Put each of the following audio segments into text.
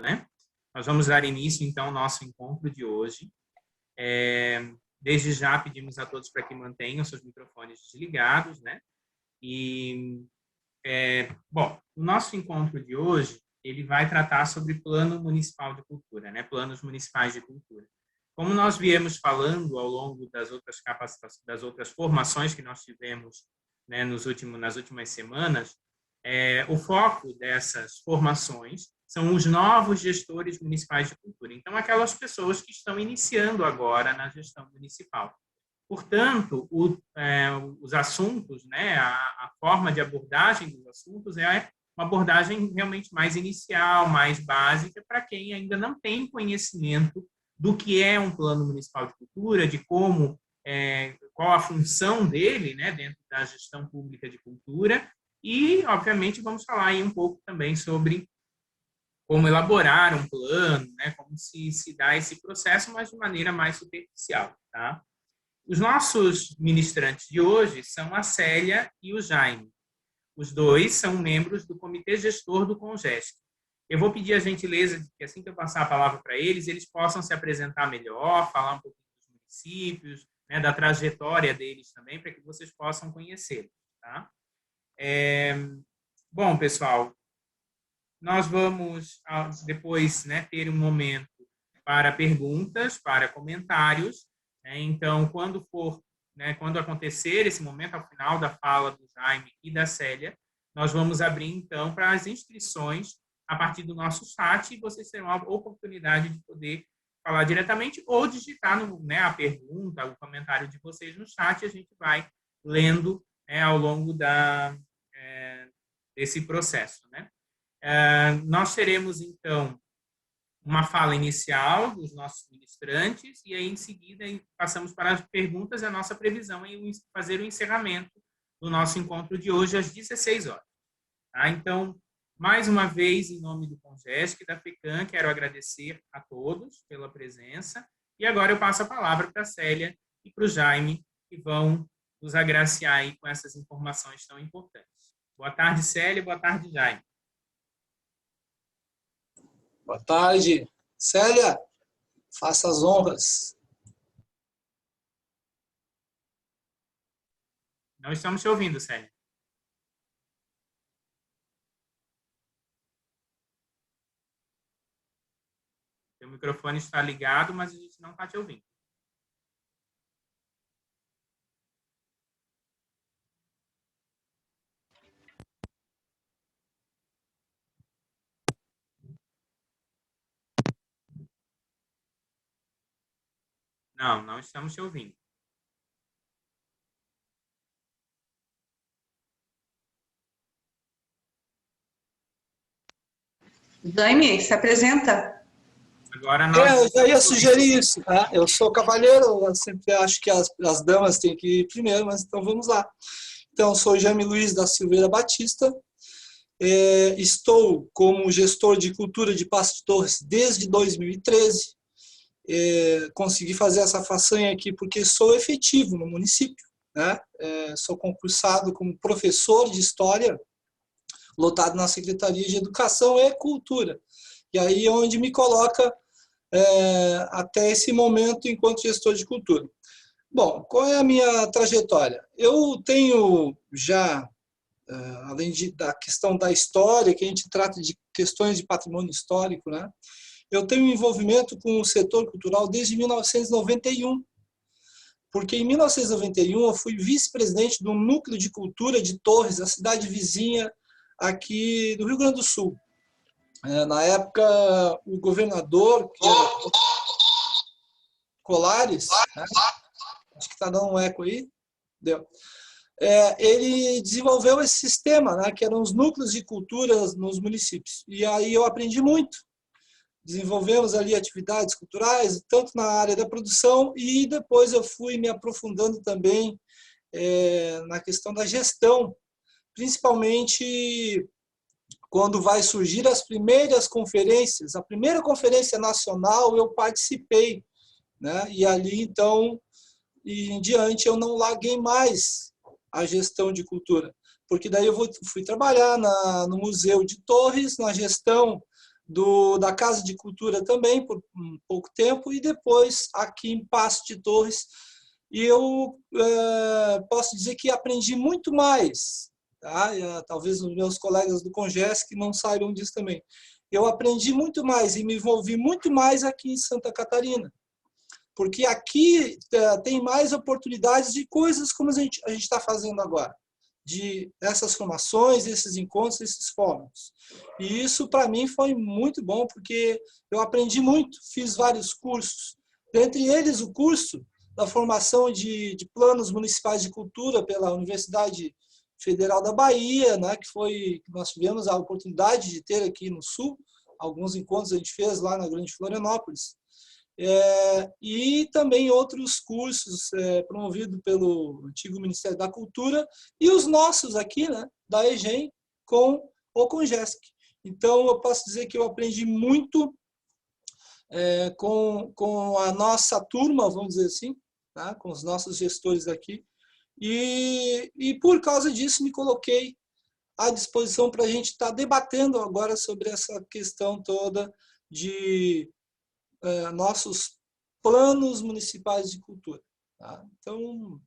né? Nós vamos dar início, então, ao nosso encontro de hoje. Desde já pedimos a todos para que mantenham seus microfones desligados, né? Bom, o nosso encontro de hoje, ele vai tratar sobre Plano Municipal de Cultura, né? Planos Municipais de Cultura. Como nós viemos falando ao longo das outras das outras formações que nós tivemos, né, nas últimas semanas, o foco dessas formações são os novos gestores municipais de cultura. Então, aquelas pessoas que estão iniciando agora na gestão municipal. Portanto, os assuntos, né, a forma de abordagem dos assuntos é uma abordagem realmente mais inicial, mais básica, para quem ainda não tem conhecimento do que é um plano municipal de cultura, de como, qual a função dele, né, dentro da gestão pública de cultura, e, obviamente, vamos falar aí um pouco também sobre como elaborar um plano, né, como se dá esse processo, mas de maneira mais superficial, tá? Os nossos ministrantes de hoje são a Célia e o Jaime. Os dois são membros do Comitê Gestor do CONGESC. Eu vou pedir a gentileza de que, assim que eu passar a palavra para eles, eles possam se apresentar melhor, falar um pouco dos municípios, né, da trajetória deles também, para que vocês possam conhecê-los, tá? Bom, pessoal, nós vamos depois, né, ter um momento para perguntas, para comentários. Então, quando acontecer esse momento, ao final da fala do Jaime e da Célia, nós vamos abrir, então, para as inscrições a partir do nosso chat, e vocês terão a oportunidade de poder falar diretamente ou digitar a pergunta, o comentário de vocês no chat, e a gente vai lendo, ao longo desse processo, né? Nós teremos, então, uma fala inicial dos nossos ministrantes e aí, em seguida, passamos para as perguntas e a nossa previsão em fazer o encerramento do nosso encontro de hoje às 16 horas. Tá? Então, mais uma vez, em nome do CONGESC e da FECAM, quero agradecer a todos pela presença. E agora eu passo a palavra para a Célia e para o Jaime, que vão nos agraciar aí com essas informações tão importantes. Boa tarde, Célia. Boa tarde, Jaime. Boa tarde. Célia, faça as honras. Não estamos te ouvindo, Célia. Seu microfone está ligado, mas a gente não está te ouvindo. Não, não estamos te ouvindo. Jaime, se apresenta. Agora nós... Eu já ia sugerir isso. Tá? Eu sou cavalheiro, eu sempre acho que as damas têm que ir primeiro, mas então vamos lá. Então, sou Jaime Luiz da Silveira Batista. Estou como gestor de cultura de Passo de Torres desde 2013. Consegui fazer essa façanha aqui porque sou efetivo no município, né? Sou concursado como professor de História, lotado na Secretaria de Educação e Cultura. E aí é onde me coloca até esse momento enquanto gestor de cultura. Bom, qual é a minha trajetória? Eu tenho já, além da questão da história, que a gente trata de questões de patrimônio histórico, né? Eu tenho envolvimento com o setor cultural desde 1991, porque em 1991 eu fui vice-presidente do Núcleo de Cultura de Torres, a cidade vizinha aqui do Rio Grande do Sul. Na época, o governador, que era Colares, né? Acho que está dando um eco aí, deu. Ele desenvolveu esse sistema, né, que eram os núcleos de cultura nos municípios. E aí eu aprendi muito. Desenvolvemos ali atividades culturais, tanto na área da produção, e depois eu fui me aprofundando também na questão da gestão, principalmente quando vai surgir as primeiras conferências. A primeira conferência nacional eu participei, né? E ali, então, e em diante, eu não larguei mais a gestão de cultura, porque daí eu fui trabalhar no Museu de Torres, na gestão da Casa de Cultura também, por um pouco tempo, e depois aqui em Paço de Torres. E eu posso dizer que aprendi muito mais, tá? Talvez os meus colegas do Congesc não saibam disso também. Eu aprendi muito mais e me envolvi muito mais aqui em Santa Catarina, porque aqui tem mais oportunidades de coisas como a gente está fazendo agora, de essas formações, esses encontros, esses fóruns. E isso, para mim, foi muito bom, porque eu aprendi muito, fiz vários cursos, dentre eles o curso da formação de planos municipais de cultura pela Universidade Federal da Bahia, né, que nós tivemos a oportunidade de ter aqui no Sul, alguns encontros a gente fez lá na Grande Florianópolis, e também outros cursos promovidos pelo antigo Ministério da Cultura e os nossos aqui, né, da EGEM, com o Congesc. Então, eu posso dizer que eu aprendi muito com a nossa turma, vamos dizer assim, tá? Com os nossos gestores aqui, e por causa disso me coloquei à disposição para a gente estar debatendo agora sobre essa questão toda de nossos planos municipais de cultura. Tá? Então,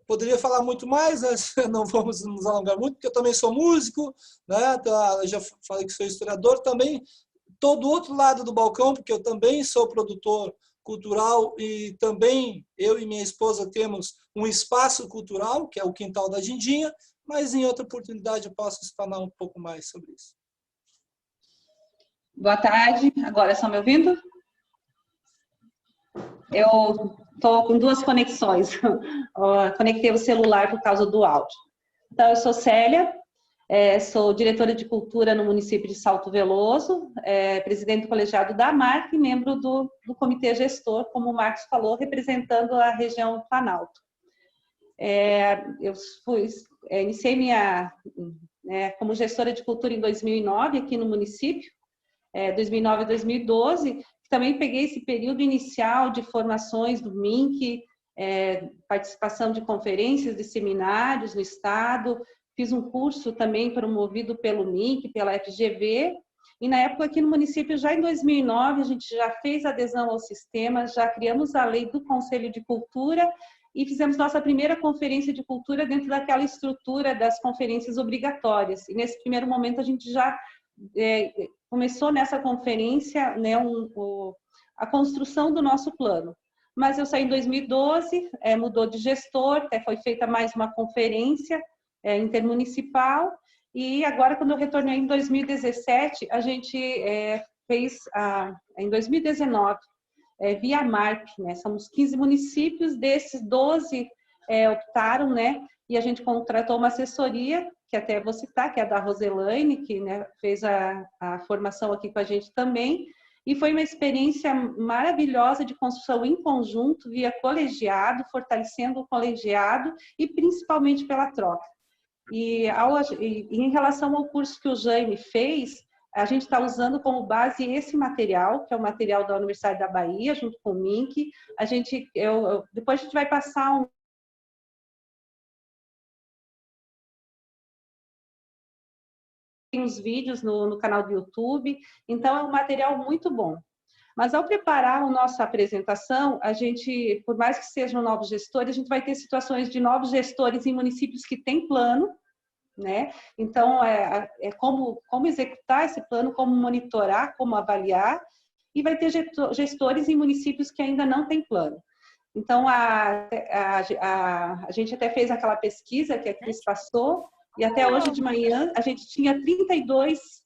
poderia falar muito mais, mas não vamos nos alongar muito, porque eu também sou músico, né? Já falei que sou historiador, também estou do outro lado do balcão, porque eu também sou produtor cultural e também eu e minha esposa temos um espaço cultural, que é o Quintal da Dindinha, mas em outra oportunidade eu posso falar um pouco mais sobre isso. Boa tarde, agora estão me ouvindo? Eu estou com duas conexões, conectei o celular por causa do áudio. Então, eu sou Célia, sou diretora de cultura no município de Salto Veloso, presidente do colegiado da AMARC e membro do comitê gestor, como o Marcos falou, representando a região Planalto. Eu iniciei como gestora de cultura em 2009 aqui no município, 2009 a 2012, também peguei esse período inicial de formações do MINC, participação de conferências, de seminários no estado, fiz um curso também promovido pelo MINC, pela FGV, e na época aqui no município, já em 2009, a gente já fez adesão ao sistema, já criamos a lei do Conselho de Cultura e fizemos nossa primeira conferência de cultura dentro daquela estrutura das conferências obrigatórias. E nesse primeiro momento a gente já começou nessa conferência, né, a construção do nosso plano. Mas eu saí em 2012, mudou de gestor, foi feita mais uma conferência intermunicipal, e agora, quando eu retornei em 2017, a gente fez, em 2019, via MARC, né, somos 15 municípios, desses 12 optaram, né, e a gente contratou uma assessoria, que até vou citar, que é a da Roselaine, que, né, fez a formação aqui com a gente também, e foi uma experiência maravilhosa de construção em conjunto, via colegiado, fortalecendo o colegiado e principalmente pela troca. E em relação ao curso que o Jaime fez, a gente está usando como base esse material, que é o material da Universidade da Bahia, junto com o MINC. Depois a gente vai passar uns vídeos no canal do YouTube, então é um material muito bom. Mas ao preparar a nossa apresentação, a gente, por mais que sejam novos gestores, a gente vai ter situações de novos gestores em municípios que têm plano, né? Então, como executar esse plano, como monitorar, como avaliar, e vai ter gestores em municípios que ainda não têm plano. Então, a gente até fez aquela pesquisa que a Cris passou, e até hoje de manhã a gente tinha 32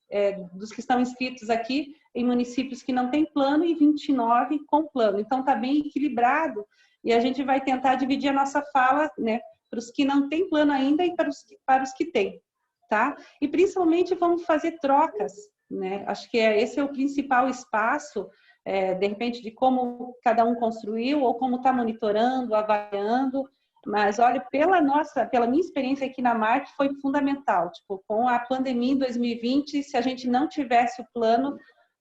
dos que estão inscritos aqui em municípios que não têm plano e 29 com plano. Então, está bem equilibrado e a gente vai tentar dividir a nossa fala, né, para os que não têm plano ainda e para os que têm, tá? E principalmente vamos fazer trocas, né? Acho que esse é o principal espaço, de repente, de como cada um construiu ou como está monitorando, avaliando. Mas, olha, pela minha experiência aqui na MARC, foi fundamental. Tipo, com a pandemia em 2020, se a gente não tivesse o plano,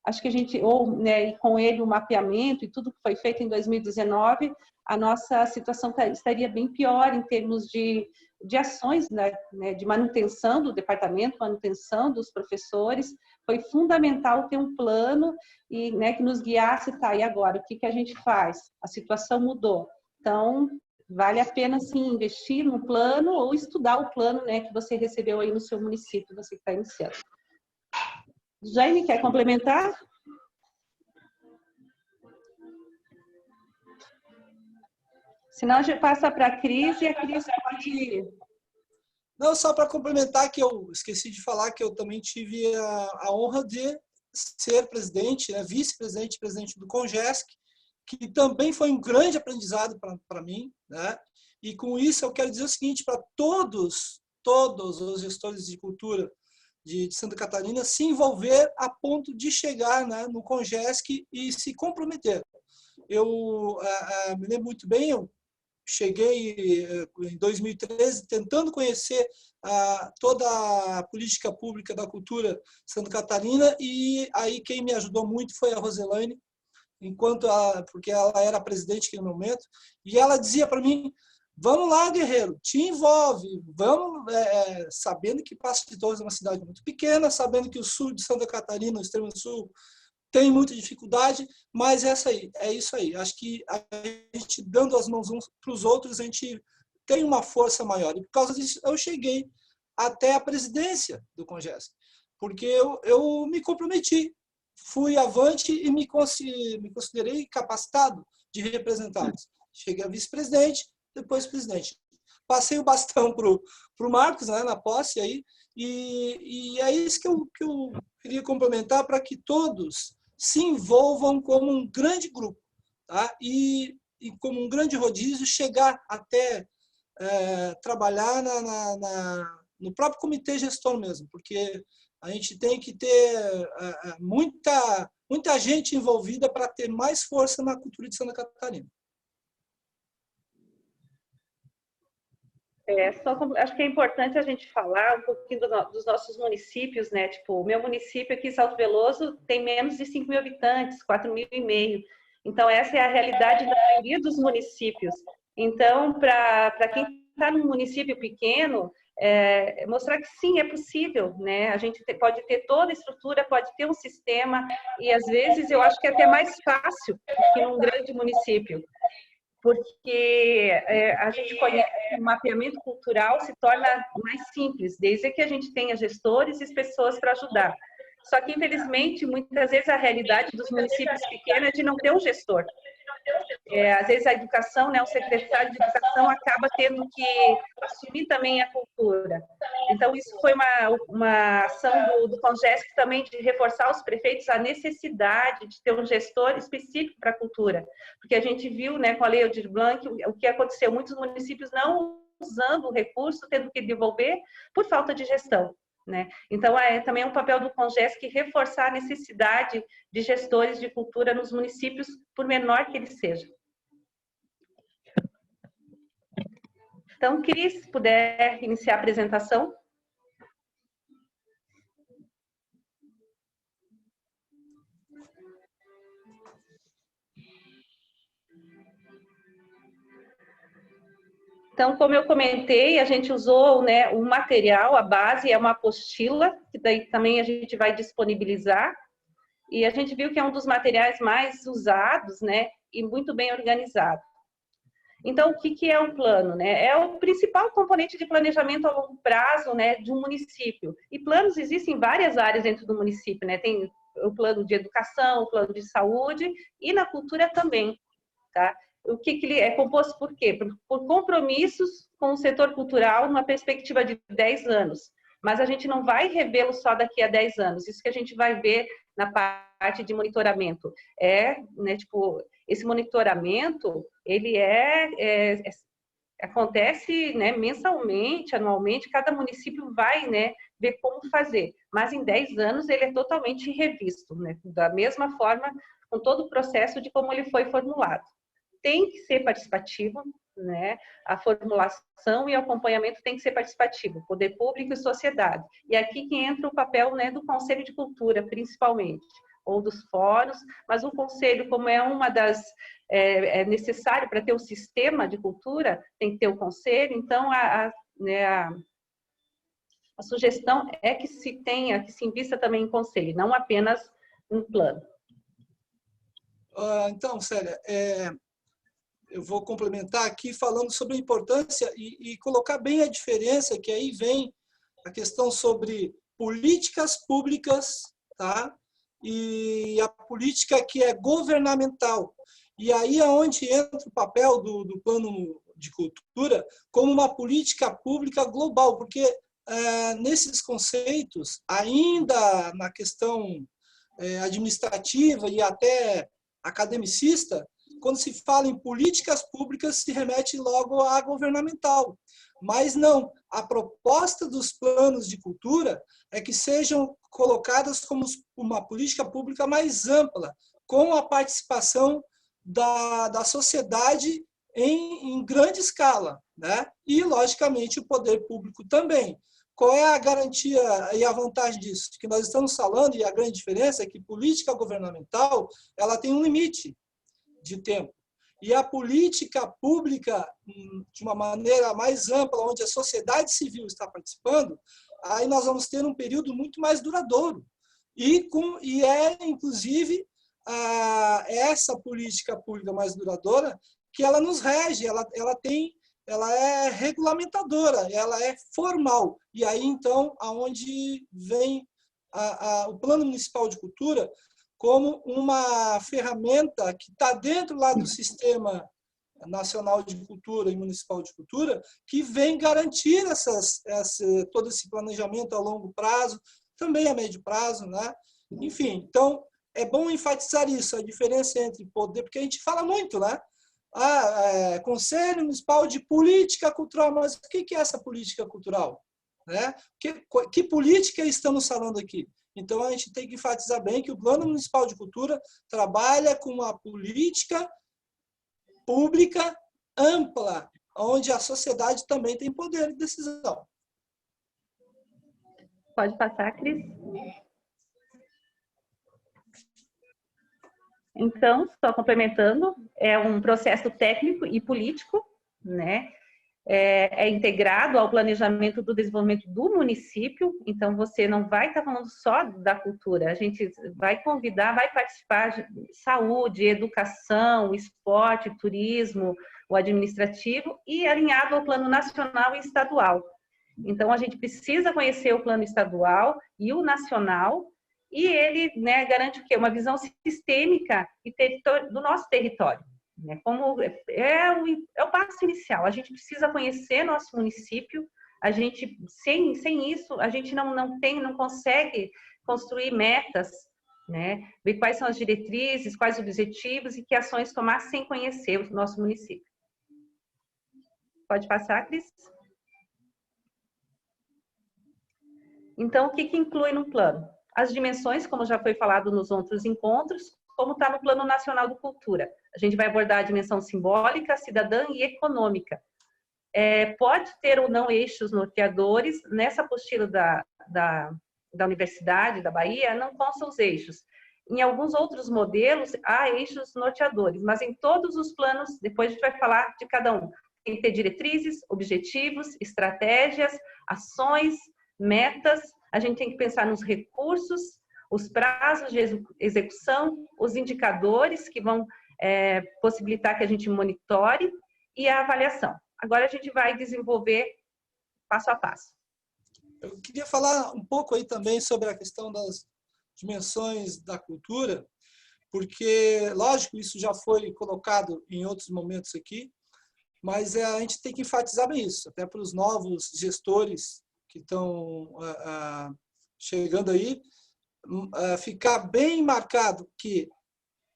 acho que a gente, ou né, e com ele o mapeamento e tudo que foi feito em 2019, a nossa situação estaria bem pior em termos de ações, né, de manutenção do departamento, manutenção dos professores. Foi fundamental ter um plano e, né, que nos guiasse, tá, e agora, o que, que a gente faz? A situação mudou. Então, vale a pena, sim, investir no plano ou estudar o plano, né, que você recebeu aí no seu município, você que está iniciando. Jaime, quer complementar? Senão a gente passa para a Cris e a Cris pode... Não, só para complementar que eu esqueci de falar que eu também tive a honra de ser presidente, né, vice-presidente, presidente do CONGESC, que também foi um grande aprendizado para mim, né? E com isso eu quero dizer o seguinte para todos os gestores de cultura de Santa Catarina se envolver a ponto de chegar, né, no CONGESC e se comprometer. Eu me lembro muito bem, eu cheguei em 2013 tentando conhecer toda a política pública da cultura de Santa Catarina, e aí quem me ajudou muito foi a Roselaine, porque ela era presidente naquele momento, e ela dizia para mim: vamos lá, guerreiro, te envolve, vamos, sabendo que Passo de Torres é uma cidade muito pequena, sabendo que o sul de Santa Catarina, o extremo sul, tem muita dificuldade, mas é isso aí. Acho que a gente, dando as mãos uns para os outros, a gente tem uma força maior. E por causa disso, eu cheguei até a presidência do CONGESC, porque eu me comprometi, fui avante e me considerei capacitado de representá-los. Cheguei a vice-presidente, depois presidente. Passei o bastão para o Marcos, né, na posse, aí, e é isso que eu queria complementar, para que todos se envolvam como um grande grupo, tá? E como um grande rodízio, chegar até trabalhar no próprio comitê gestor mesmo, porque a gente tem que ter muita gente envolvida para ter mais força na cultura de Santa Catarina. Acho que é importante a gente falar um pouquinho dos nossos municípios, né? Tipo, o meu município aqui, Salto Veloso, tem menos de 5 mil habitantes, 4.500. Então, essa é a realidade da maioria dos municípios. Então, para quem está num município pequeno, mostrar que sim, é possível, né? A gente pode ter toda a estrutura, pode ter um sistema, e às vezes eu acho que é até mais fácil que num grande município, porque a gente conhece que o mapeamento cultural se torna mais simples, desde que a gente tenha gestores e pessoas para ajudar. Só que, infelizmente, muitas vezes a realidade dos municípios pequenos é de não ter um gestor. Às vezes a educação, né, o secretário de educação acaba tendo que assumir também a cultura. Então, isso foi uma ação do CONGESC também, de reforçar os prefeitos a necessidade de ter um gestor específico para a cultura. Porque a gente viu, né, com a Lei Aldir Blanc, o que aconteceu, muitos municípios não usando o recurso, tendo que devolver por falta de gestão. Né? Então, também é um papel do CONGESC reforçar a necessidade de gestores de cultura nos municípios, por menor que ele seja. Então, Cris, se puder iniciar a apresentação. Então, como eu comentei, a gente usou, né, um material, a base é uma apostila, que daí também a gente vai disponibilizar, e a gente viu que é um dos materiais mais usados, né, e muito bem organizado. Então, o que é um plano, né? É o principal componente de planejamento a longo prazo, né, de um município. E planos existem em várias áreas dentro do município, né? Tem o plano de educação, o plano de saúde e na cultura também, tá? O que ele é composto por quê? Por compromissos com o setor cultural numa perspectiva de 10 anos. Mas a gente não vai revê-lo só daqui a 10 anos. Isso que a gente vai ver na parte de monitoramento. Né, tipo, esse monitoramento, ele acontece, né, mensalmente, anualmente, cada município vai, né, ver como fazer. Mas em 10 anos ele é totalmente revisto, né, da mesma forma, com todo o processo de como ele foi formulado. Tem que ser participativo, né? A formulação e o acompanhamento tem que ser participativo, poder público e sociedade. E aqui que entra o papel, né, do Conselho de Cultura, principalmente. ou dos fóruns, mas o conselho, como é uma das é necessário para ter um sistema de cultura, tem que ter o conselho, então a sugestão é que se tenha, que se invista também em conselho, não apenas um plano. Então, Célia, eu vou complementar aqui falando sobre a importância e colocar bem a diferença, que aí vem a questão sobre políticas públicas, tá? E a política que é governamental. E aí é onde entra o papel do plano de cultura como uma política pública global, porque nesses conceitos, ainda na questão administrativa e até academicista, quando se fala em políticas públicas, se remete logo à governamental. Mas não, a proposta dos planos de cultura é que sejam colocadas como uma política pública mais ampla, com a participação da sociedade em grande escala, né? E, logicamente, o poder público também. Qual é a garantia e a vantagem disso? Que nós estamos falando, e a grande diferença é que política governamental ela tem um limite de tempo. E a política pública, de uma maneira mais ampla, onde a sociedade civil está participando, aí nós vamos ter um período muito mais duradouro. E inclusive, essa política pública mais duradoura que ela nos rege, ela é regulamentadora, ela é formal. E aí, então, aonde vem o Plano Municipal de Cultura como uma ferramenta que está dentro lá do Sistema Nacional de Cultura e Municipal de Cultura, que vem garantir todo esse planejamento a longo prazo, também a médio prazo, né? Enfim, então, é bom enfatizar isso, a diferença entre poder, porque a gente fala muito, né? Conselho Municipal de Política Cultural, mas o que é essa política cultural? Né? Que política estamos falando aqui? Então, a gente tem que enfatizar bem que o Plano Municipal de Cultura trabalha com uma política pública ampla, onde a sociedade também tem poder de decisão. Pode passar, Cris. Então, só complementando, é um processo técnico e político, né? É integrado ao planejamento do desenvolvimento do município, então você não vai estar falando só da cultura, a gente vai convidar, vai participar de saúde, educação, esporte, turismo, o administrativo e alinhado ao plano nacional e estadual. Então a gente precisa conhecer o plano estadual e o nacional, e ele, né, garante o quê? Uma visão sistêmica do nosso território. Como é o passo inicial, a gente precisa conhecer nosso município, a gente, sem isso, a gente não consegue construir metas, né? Ver quais são as diretrizes, quais objetivos e que ações tomar sem conhecer o nosso município. Pode passar, Cris? Então, o que inclui no plano? As dimensões, como já foi falado nos outros encontros, como está no Plano Nacional de Cultura. A gente vai abordar a dimensão simbólica, cidadã e econômica. Pode ter ou não eixos norteadores. Nessa apostila da Universidade da Bahia, não constam os eixos. Em alguns outros modelos, há eixos norteadores, mas em todos os planos, depois a gente vai falar de cada um. Tem que ter diretrizes, objetivos, estratégias, ações, metas. A gente tem que pensar nos recursos, os prazos de execução, os indicadores que vão possibilitar que a gente monitore e a avaliação. Agora a gente vai desenvolver passo a passo. Eu queria falar um pouco aí também sobre a questão das dimensões da cultura, porque, lógico, isso já foi colocado em outros momentos aqui, mas a gente tem que enfatizar bem isso, até para os novos gestores que estão chegando aí, ficar bem marcado que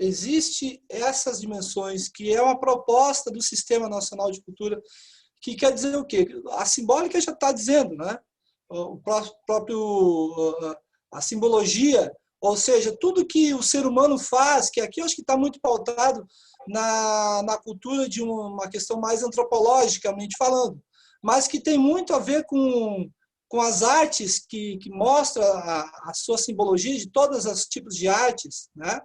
existe essas dimensões, que é uma proposta do Sistema Nacional de Cultura, que quer dizer o quê? A simbólica já está dizendo, né? A simbologia, ou seja, tudo que o ser humano faz, que aqui eu acho que está muito pautado na cultura de uma questão mais antropologicamente falando, mas que tem muito a ver com com as artes que mostra a sua simbologia de todos os tipos de artes, né?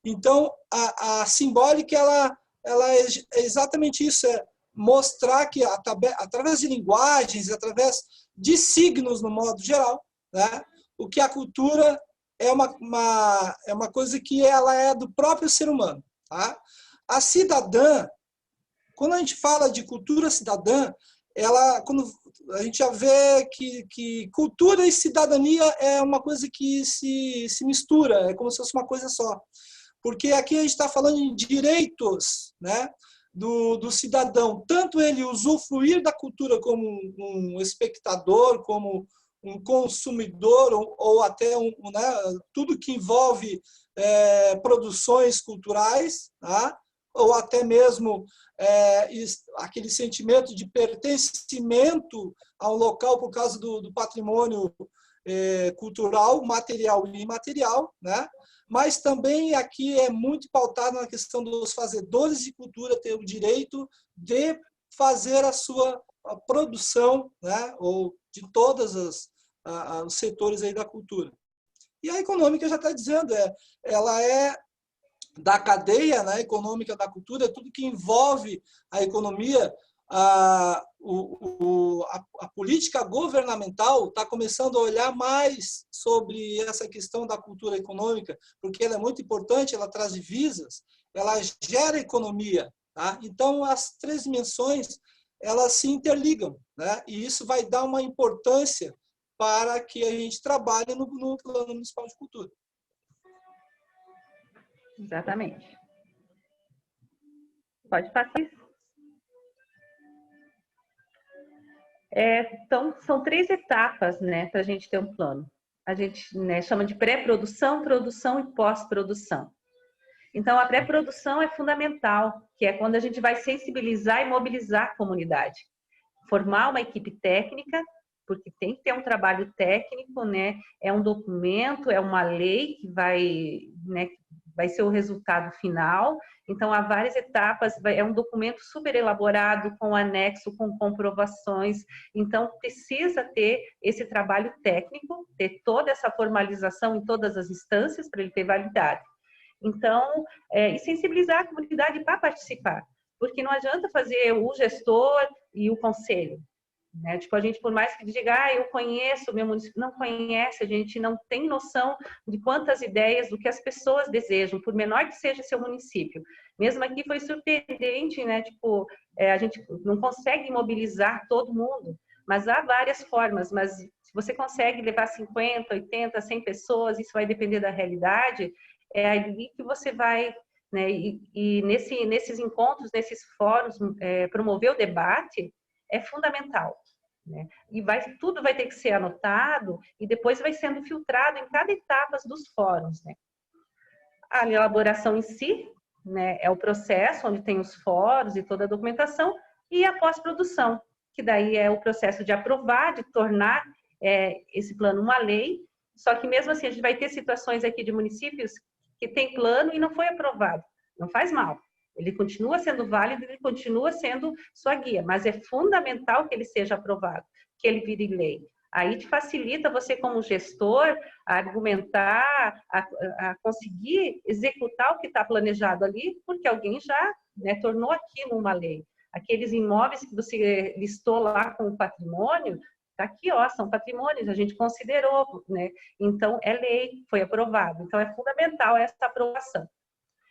Então, a simbólica, ela é exatamente isso, é mostrar que, através de linguagens, através de signos, no modo geral, né? O que a cultura é uma coisa que ela é do próprio ser humano. Tá? A cidadã, quando a gente fala de cultura cidadã, quando a gente já vê que cultura e cidadania é uma coisa que se mistura, é como se fosse uma coisa só. Porque aqui a gente está falando em direitos, né, do cidadão, tanto ele usufruir da cultura como um espectador, como um consumidor, ou até né, tudo que envolve produções culturais, tá? Ou até mesmo aquele sentimento de pertencimento ao local por causa do patrimônio cultural, material e imaterial, né? Mas também aqui é muito pautado na questão dos fazedores de cultura ter o direito de fazer a sua produção, né? Ou de todos os setores aí da cultura. E a econômica já está dizendo, ela é da cadeia, né, econômica da cultura, tudo que envolve a economia, a política governamental está começando a olhar mais sobre essa questão da cultura econômica, porque ela é muito importante, ela traz divisas, ela gera economia. Tá? Então, as três dimensões, elas se interligam, né? E isso vai dar uma importância para que a gente trabalhe no Plano Municipal de Cultura. Exatamente. Pode passar. Então, são 3 etapas, né, para a gente ter um plano. A gente, né, chama de pré-produção, produção e pós-produção. Então, a pré-produção é fundamental, que é quando a gente vai sensibilizar e mobilizar a comunidade. Formar uma equipe técnica, porque tem que ter um trabalho técnico, né? É um documento, é uma lei que vai ser o resultado final. Então, há várias etapas, é um documento super elaborado, com anexo, com comprovações. Então, precisa ter esse trabalho técnico, ter toda essa formalização em todas as instâncias para ele ter validade. Então, e sensibilizar a comunidade para participar, porque não adianta fazer o gestor e o conselho. Né? Tipo, a gente, por mais que diga, eu conheço o meu município, não conhece, a gente não tem noção de quantas ideias, do que as pessoas desejam, por menor que seja seu município. Mesmo aqui foi surpreendente, né? Tipo, a gente não consegue mobilizar todo mundo, mas há várias formas, mas se você consegue levar 50, 80, 100 pessoas, isso vai depender da realidade, é ali que você vai, né? E nesses encontros, nesses fóruns, promover o debate é fundamental. Né? E tudo vai ter que ser anotado e depois vai sendo filtrado em cada etapa dos fóruns. Né? A elaboração em si, né, é o processo onde tem os fóruns e toda a documentação, e a pós-produção, que daí é o processo de aprovar, de tornar esse plano uma lei, só que mesmo assim a gente vai ter situações aqui de municípios que tem plano e não foi aprovado. Não faz mal. Ele continua sendo válido, ele continua sendo sua guia, mas é fundamental que ele seja aprovado, que ele vire lei. Aí te facilita você, como gestor, a argumentar, a conseguir executar o que está planejado ali, porque alguém já, né, tornou aquilo uma lei. Aqueles imóveis que você listou lá com o patrimônio, está aqui, ó, são patrimônios, a gente considerou, né? Então, é lei, foi aprovado. Então, é fundamental essa aprovação.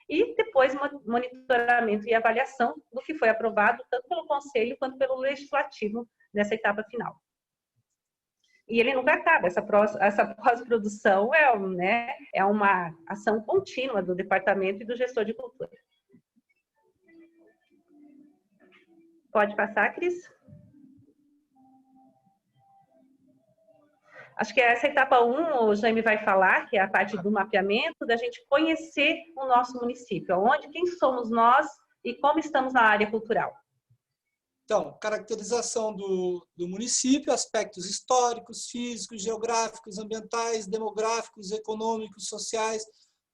E depois monitoramento e avaliação do que foi aprovado, tanto pelo Conselho quanto pelo Legislativo, nessa etapa final. E ele nunca acaba, essa pós-produção é uma ação contínua do departamento e do gestor de cultura. Pode passar, Cris? Acho que essa etapa 1, o Jaime vai falar, que é a parte do mapeamento, da gente conhecer o nosso município, onde, quem somos nós e como estamos na área cultural. Então, caracterização do município, aspectos históricos, físicos, geográficos, ambientais, demográficos, econômicos, sociais,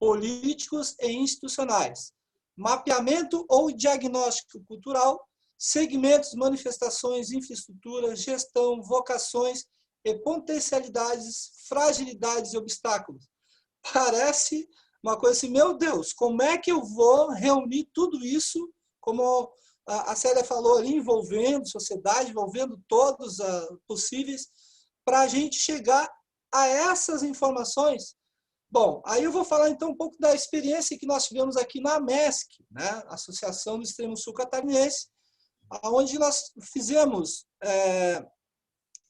políticos e institucionais. Mapeamento ou diagnóstico cultural, segmentos, manifestações, infraestrutura, gestão, vocações potencialidades, fragilidades e obstáculos. Parece uma coisa assim, meu Deus, como é que eu vou reunir tudo isso, como a Célia falou ali, envolvendo sociedade, envolvendo todos possíveis, para a gente chegar a essas informações? Bom, aí eu vou falar então um pouco da experiência que nós tivemos aqui na AMESC, né? Associação do Extremo Sul Catarinense, onde nós fizemos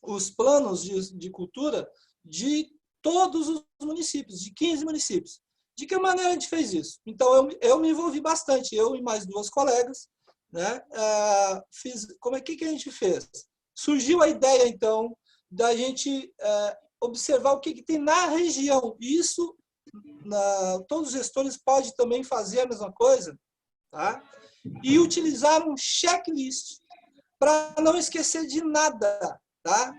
os planos de cultura de todos os municípios, de 15 municípios. De que maneira a gente fez isso? Então, eu me envolvi bastante, eu e mais 2 colegas, né? Que a gente fez? Surgiu a ideia, então, da gente observar o que tem na região. Isso, todos os gestores podem também fazer a mesma coisa, tá? E utilizar um checklist para não esquecer de nada, tá?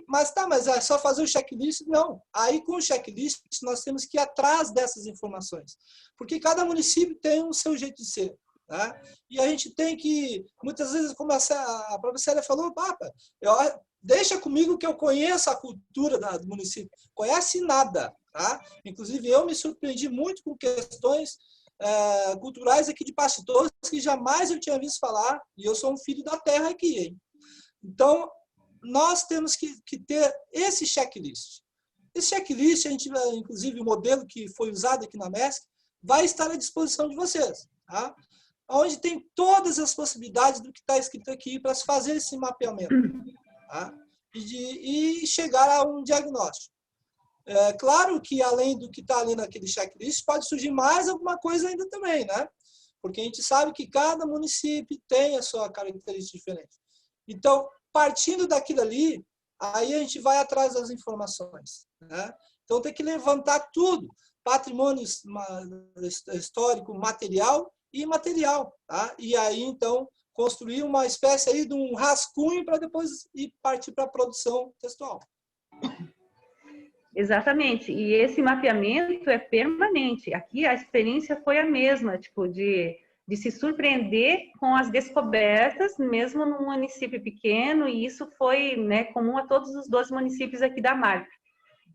Mas é só fazer o checklist? Não. Aí, com o checklist, nós temos que ir atrás dessas informações. Porque cada município tem o seu jeito de ser. Tá? E a gente tem que, muitas vezes, como a própria Célia falou, deixa comigo que eu conheço a cultura do município. Conhece nada. Tá? Inclusive, eu me surpreendi muito com questões culturais aqui de Pasto de Torres que jamais eu tinha visto falar, e eu sou um filho da terra aqui. Hein? Então, nós temos que ter esse checklist. Esse checklist, inclusive o modelo que foi usado aqui na MESC, vai estar à disposição de vocês. Tá? Onde tem todas as possibilidades do que está escrito aqui para se fazer esse mapeamento. Tá? E chegar a um diagnóstico. Claro que, além do que está ali naquele checklist, pode surgir mais alguma coisa ainda também, né? Porque a gente sabe que cada município tem a sua característica diferente. Então, partindo daquilo ali, aí a gente vai atrás das informações. Né? Então, tem que levantar tudo. Patrimônio histórico, material e imaterial. Tá? E aí, então, construir uma espécie aí de um rascunho para depois ir partir para a produção textual. Exatamente. E esse mapeamento é permanente. Aqui a experiência foi a mesma, tipo, de se surpreender com as descobertas, mesmo num município pequeno, e isso foi, né, comum a todos os 12 municípios aqui da marca.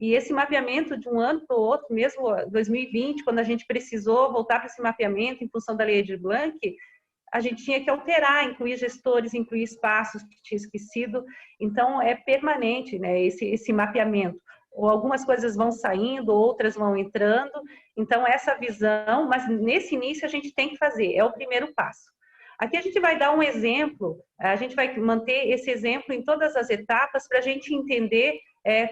E esse mapeamento de um ano para o outro, mesmo 2020, quando a gente precisou voltar para esse mapeamento em função da Lei Edir Blanc, a gente tinha que alterar, incluir gestores, incluir espaços que tinha esquecido. Então, é permanente, né, esse mapeamento. Ou algumas coisas vão saindo, outras vão entrando. Então, essa visão, mas nesse início a gente tem que fazer, é o primeiro passo. Aqui a gente vai dar um exemplo, a gente vai manter esse exemplo em todas as etapas para a gente entender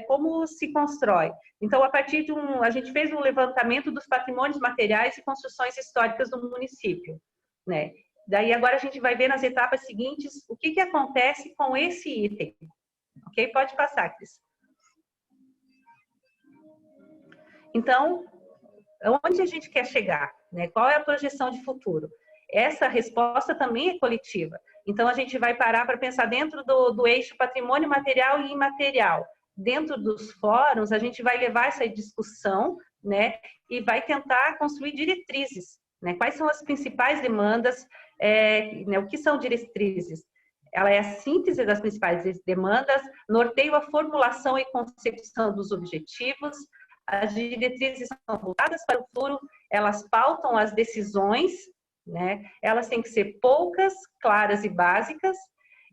como se constrói. Então, a partir de a gente fez um levantamento dos patrimônios materiais e construções históricas do município, né? Daí, agora a gente vai ver nas etapas seguintes o que acontece com esse item. Ok? Pode passar, Cris. Então, onde a gente quer chegar? Né? Qual é a projeção de futuro? Essa resposta também é coletiva. Então, a gente vai parar para pensar dentro do eixo patrimônio material e imaterial. Dentro dos fóruns, a gente vai levar essa discussão, né, e vai tentar construir diretrizes. Né? Quais são as principais demandas? Né, o que são diretrizes? Ela é a síntese das principais demandas, norteia a formulação e concepção dos objetivos. As diretrizes são voltadas para o futuro, elas pautam as decisões, né? Elas têm que ser poucas, claras e básicas,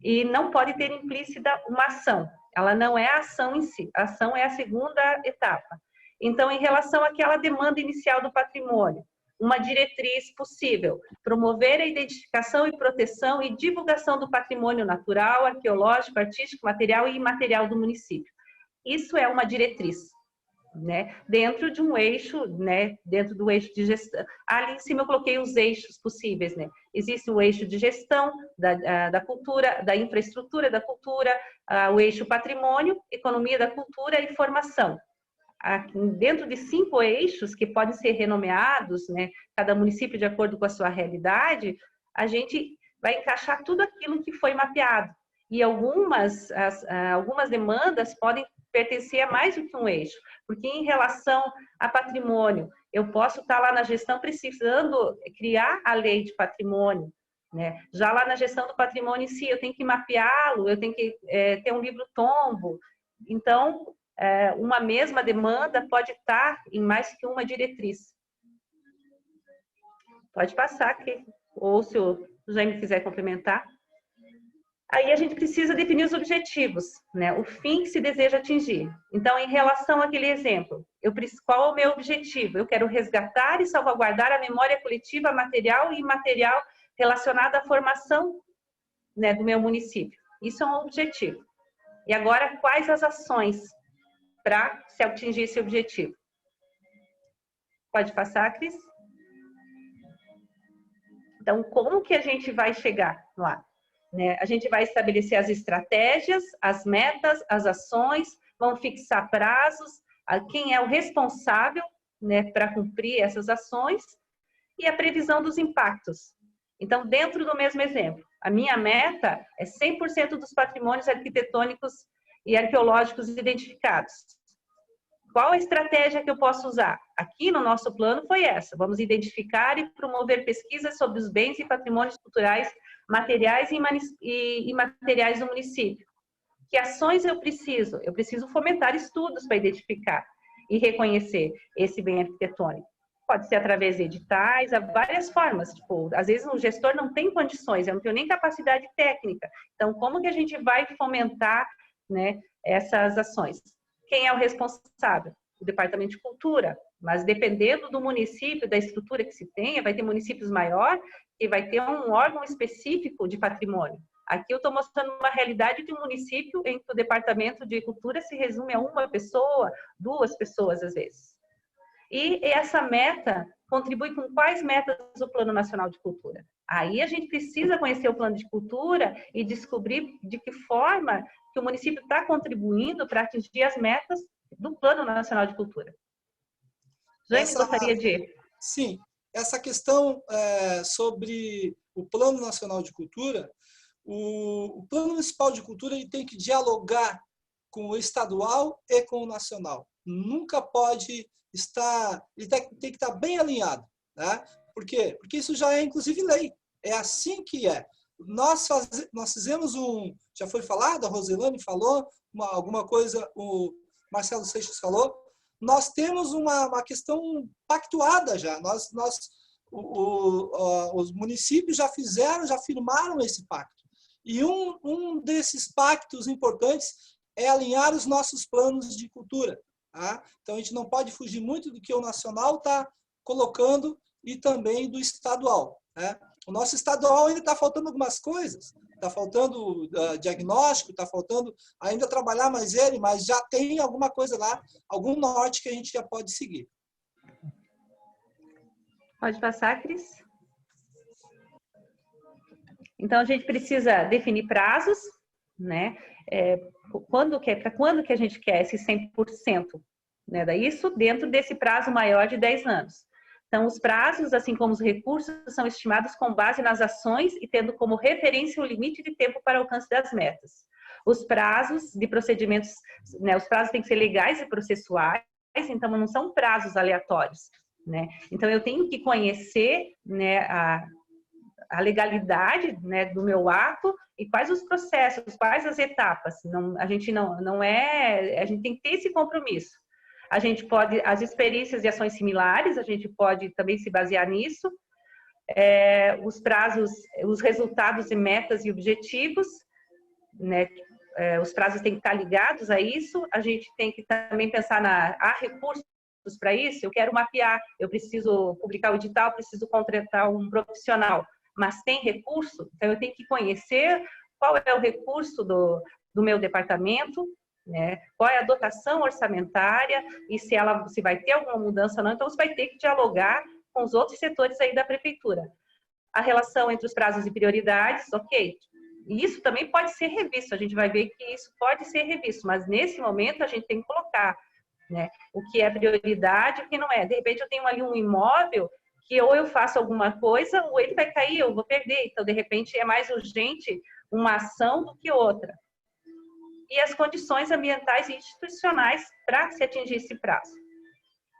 e não pode ter implícita uma ação. Ela não é a ação em si, a ação é a segunda etapa. Então, em relação àquela demanda inicial do patrimônio, uma diretriz possível: promover a identificação e proteção e divulgação do patrimônio natural, arqueológico, artístico, material e imaterial do município. Isso é uma diretriz. Né, dentro de um eixo, né, dentro do eixo de gestão. Ali em cima eu coloquei os eixos possíveis, né? Existe o eixo de gestão da cultura, da infraestrutura da cultura, o eixo patrimônio, economia da cultura e formação. Dentro de 5 eixos que podem ser renomeados, né, cada município de acordo com a sua realidade, a gente vai encaixar tudo aquilo que foi mapeado. E algumas demandas podem pertencer a mais do que um eixo, porque em relação a patrimônio, eu posso estar lá na gestão precisando criar a lei de patrimônio, né? Já lá na gestão do patrimônio em si, eu tenho que mapeá-lo, eu tenho que ter um livro tombo, Então, uma mesma demanda pode estar em mais que uma diretriz. Pode passar aqui, ou se o Jaime quiser complementar. Aí a gente precisa definir os objetivos, né? O fim que se deseja atingir. Então, em relação àquele exemplo, qual é o meu objetivo? Eu quero resgatar e salvaguardar a memória coletiva material e imaterial relacionada à formação, né, do meu município. Isso é um objetivo. E agora, quais as ações para se atingir esse objetivo? Pode passar, Cris? Então, como que a gente vai chegar lá? Né? A gente vai estabelecer as estratégias, as metas, as ações, vão fixar prazos, quem é o responsável, né, para cumprir essas ações e a previsão dos impactos. Então, dentro do mesmo exemplo, a minha meta é 100% dos patrimônios arquitetônicos e arqueológicos identificados. Qual a estratégia que eu posso usar? Aqui no nosso plano foi essa. Vamos identificar e promover pesquisas sobre os bens e patrimônios culturais, materiais e imateriais do município. Que ações eu preciso? Eu preciso fomentar estudos para identificar e reconhecer esse bem arquitetônico. Pode ser através de editais, há várias formas. Tipo, às vezes o gestor não tem condições, eu não tenho nem capacidade técnica. Então, como que a gente vai fomentar, né, essas ações? Quem é o responsável? O Departamento de Cultura. Mas dependendo do município, da estrutura que se tenha, vai ter municípios maiores que vai ter um órgão específico de patrimônio. Aqui eu estou mostrando uma realidade de um município em que o Departamento de Cultura se resume a uma pessoa, 2 pessoas às vezes. E essa meta contribui com quais metas do Plano Nacional de Cultura? Aí a gente precisa conhecer o plano de cultura e descobrir de que forma que o município está contribuindo para atingir as metas do Plano Nacional de Cultura. Jaime, gostaria de... Sim, essa questão sobre o Plano Nacional de Cultura, o Plano Municipal de Cultura ele tem que dialogar com o estadual e com o nacional. Nunca pode estar... Ele tem que estar bem alinhado, né? Por quê? Porque isso já é, inclusive, lei. É assim que é. Nós fizemos já foi falado, a Roselane falou, alguma coisa o Marcelo Seixas falou, nós temos uma questão pactuada já, os municípios já firmaram esse pacto. E um desses pactos importantes é alinhar os nossos planos de cultura. Tá? Então, a gente não pode fugir muito do que o nacional está colocando e também do estadual. Né? O nosso estadual ainda está faltando algumas coisas, está faltando diagnóstico, está faltando ainda trabalhar mais ele, mas já tem alguma coisa lá, algum norte que a gente já pode seguir. Pode passar, Cris? Então, a gente precisa definir prazos, né? Para quando que a gente quer esse 100%? Né? Isso dentro desse prazo maior de 10 anos. Então, os prazos, assim como os recursos, são estimados com base nas ações e tendo como referência o limite de tempo para alcance das metas. Os prazos de procedimentos, né, os prazos têm que ser legais e processuais, então não são prazos aleatórios. Né? Então, eu tenho que conhecer, né, a legalidade, né, do meu ato e quais os processos, quais as etapas. A gente tem que ter esse compromisso. A gente pode, as experiências e ações similares, a gente pode também se basear nisso. Os prazos, os resultados e metas e objetivos, né? Os prazos têm que estar ligados a isso. A gente tem que também pensar há recursos para isso. Eu quero mapear, eu preciso publicar o edital, preciso contratar um profissional, mas tem recurso? Então, eu tenho que conhecer qual é o recurso do meu departamento, né? Qual é a dotação orçamentária e se vai ter alguma mudança ou não. Então, você vai ter que dialogar com os outros setores aí da prefeitura. A relação entre os prazos e prioridades, ok. E isso também pode ser revisto, a gente vai ver que isso pode ser revisto, mas nesse momento a gente tem que colocar, né, o que é prioridade e o que não é. De repente, eu tenho ali um imóvel que ou eu faço alguma coisa ou ele vai cair, eu vou perder. Então, de repente, é mais urgente uma ação do que outra. E as condições ambientais e institucionais para se atingir esse prazo.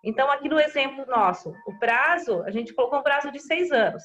Então, aqui no exemplo nosso, o prazo, a gente colocou um prazo de 6 anos.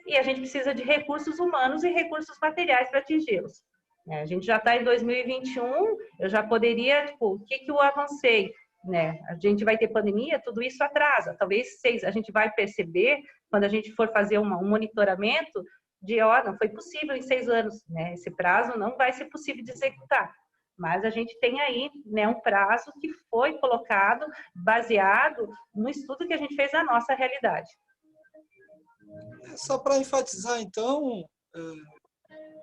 E a gente precisa de recursos humanos e recursos materiais para atingi-los. A gente já está em 2021, eu já poderia, tipo, o que eu avancei? Né? A gente vai ter pandemia, tudo isso atrasa. Talvez a gente vai perceber, quando a gente for fazer um monitoramento, de, ó, não foi possível em 6 anos, né? Esse prazo não vai ser possível de executar. Mas a gente tem aí, né, um prazo que foi colocado baseado no estudo que a gente fez da nossa realidade. Só para enfatizar, então,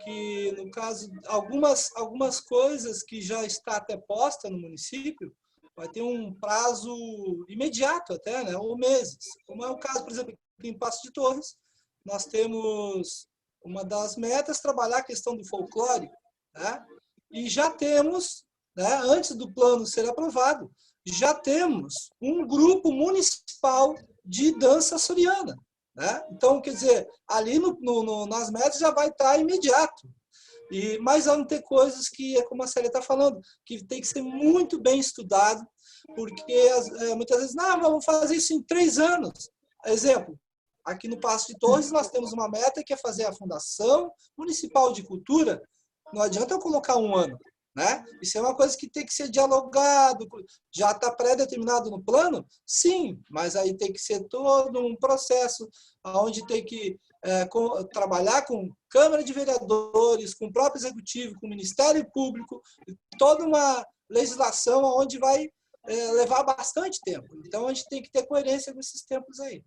que, no caso, algumas coisas que já está até posta no município, vai ter um prazo imediato até, né, ou meses. Como é o caso, por exemplo, aqui em Passo de Torres, nós temos uma das metas trabalhar a questão do folclore, né? E já temos, né, antes do plano ser aprovado, já temos um grupo municipal de dança açoriana, né? Então, quer dizer, ali nas metas já vai estar imediato. Mas vão ter coisas que, como a Célia está falando, que tem que ser muito bem estudado, porque muitas vezes, não, vamos fazer isso em 3 anos. Exemplo, aqui no Passo de Torres nós temos uma meta que é fazer a Fundação Municipal de Cultura. Não adianta eu colocar 1 ano, né? Isso é uma coisa que tem que ser dialogado. Já está pré-determinado no plano? Sim, mas aí tem que ser todo um processo onde tem que trabalhar com Câmara de Vereadores, com o próprio Executivo, com o Ministério Público, toda uma legislação onde vai levar bastante tempo. Então, a gente tem que ter coerência com esses tempos aí.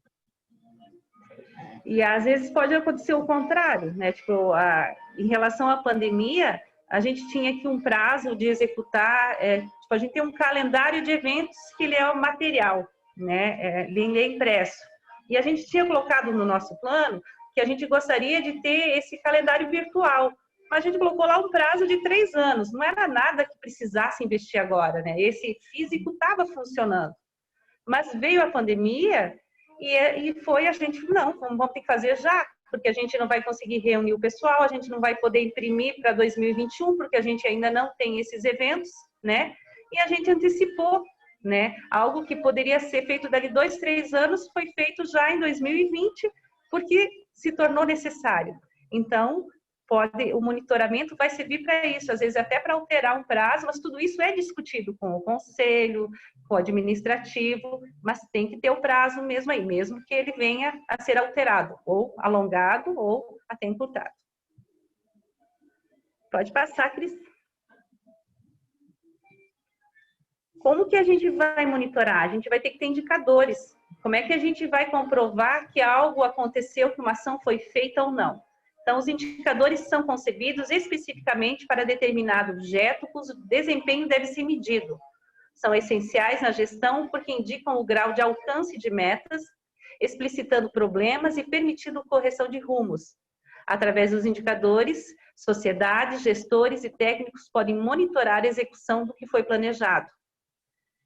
E às vezes pode acontecer o contrário, né? Tipo, em relação à pandemia, a gente tinha aqui um prazo de executar, tipo, a gente tem um calendário de eventos que ele é o material, né? Ele é impresso. E a gente tinha colocado no nosso plano que a gente gostaria de ter esse calendário virtual. Mas a gente colocou lá um prazo de 3 anos. Não era nada que precisasse investir agora, né? Esse físico estava funcionando. Mas veio a pandemia e foi a gente, não, vamos ter que fazer já, porque a gente não vai conseguir reunir o pessoal, a gente não vai poder imprimir para 2021, porque a gente ainda não tem esses eventos, né? E a gente antecipou, né? Algo que poderia ser feito dali 2, 3 anos, foi feito já em 2020, porque se tornou necessário. Então, o monitoramento vai servir para isso, às vezes até para alterar um prazo, mas tudo isso é discutido com o conselho, com o administrativo, mas tem que ter o prazo mesmo aí, mesmo que ele venha a ser alterado, ou alongado, ou até encurtado. Pode passar, Cris. Como que a gente vai monitorar? A gente vai ter que ter indicadores. Como é que a gente vai comprovar que algo aconteceu, que uma ação foi feita ou não? Então, os indicadores são concebidos especificamente para determinado objeto, cujo desempenho deve ser medido. São essenciais na gestão porque indicam o grau de alcance de metas, explicitando problemas e permitindo correção de rumos. Através dos indicadores, sociedades, gestores e técnicos podem monitorar a execução do que foi planejado.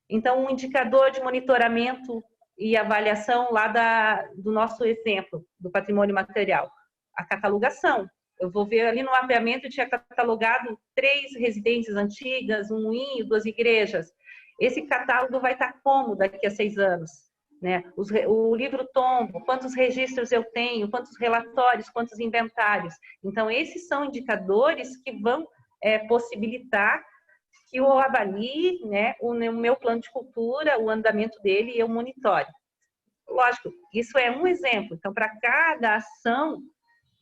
Então, um indicador de monitoramento e avaliação lá do nosso exemplo, do patrimônio material. A catalogação. Eu vou ver ali no mapeamento, eu tinha catalogado 3 residências antigas, um moinho, 2 igrejas. Esse catálogo vai estar como daqui a 6 anos? Né? O livro tombo, quantos registros eu tenho, quantos relatórios, quantos inventários. Então, esses são indicadores que vão possibilitar que eu avalie, né, o meu plano de cultura, o andamento dele e eu monitore. Lógico, isso é um exemplo. Então, para cada ação,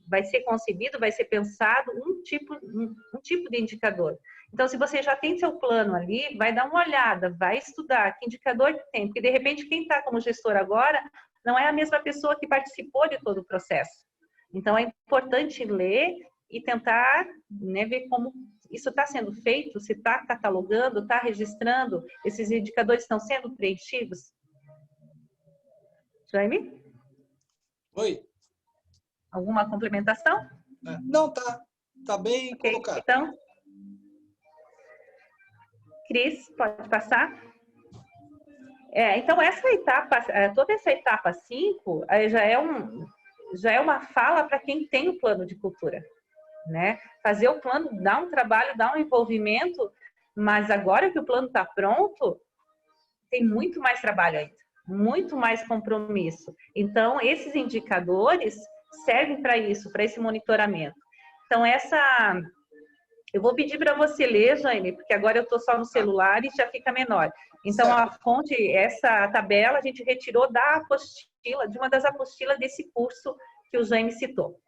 vai ser concebido, vai ser pensado um tipo de indicador. Então, se você já tem seu plano ali, vai dar uma olhada, vai estudar que indicador que tem, porque de repente quem está como gestor agora não é a mesma pessoa que participou de todo o processo. Então, é importante ler e tentar, né, ver como isso está sendo feito, se está catalogando, está registrando, esses indicadores estão sendo preenchidos. Jaime? Oi. Alguma complementação? Não, tá bem colocado. Então, Cris, pode passar? Então, essa etapa, toda essa etapa 5, já é uma fala para quem tem o plano de cultura, né? Fazer o plano dá um trabalho, dá um envolvimento, mas agora que o plano está pronto, tem muito mais trabalho ainda, muito mais compromisso. Então, esses indicadores servem para isso, para esse monitoramento. Então, Eu vou pedir para você ler, Jaime, porque agora eu estou só no celular e já fica menor. Então, a fonte, essa tabela, a gente retirou da apostila, de uma das apostilas desse curso que o Jaime citou.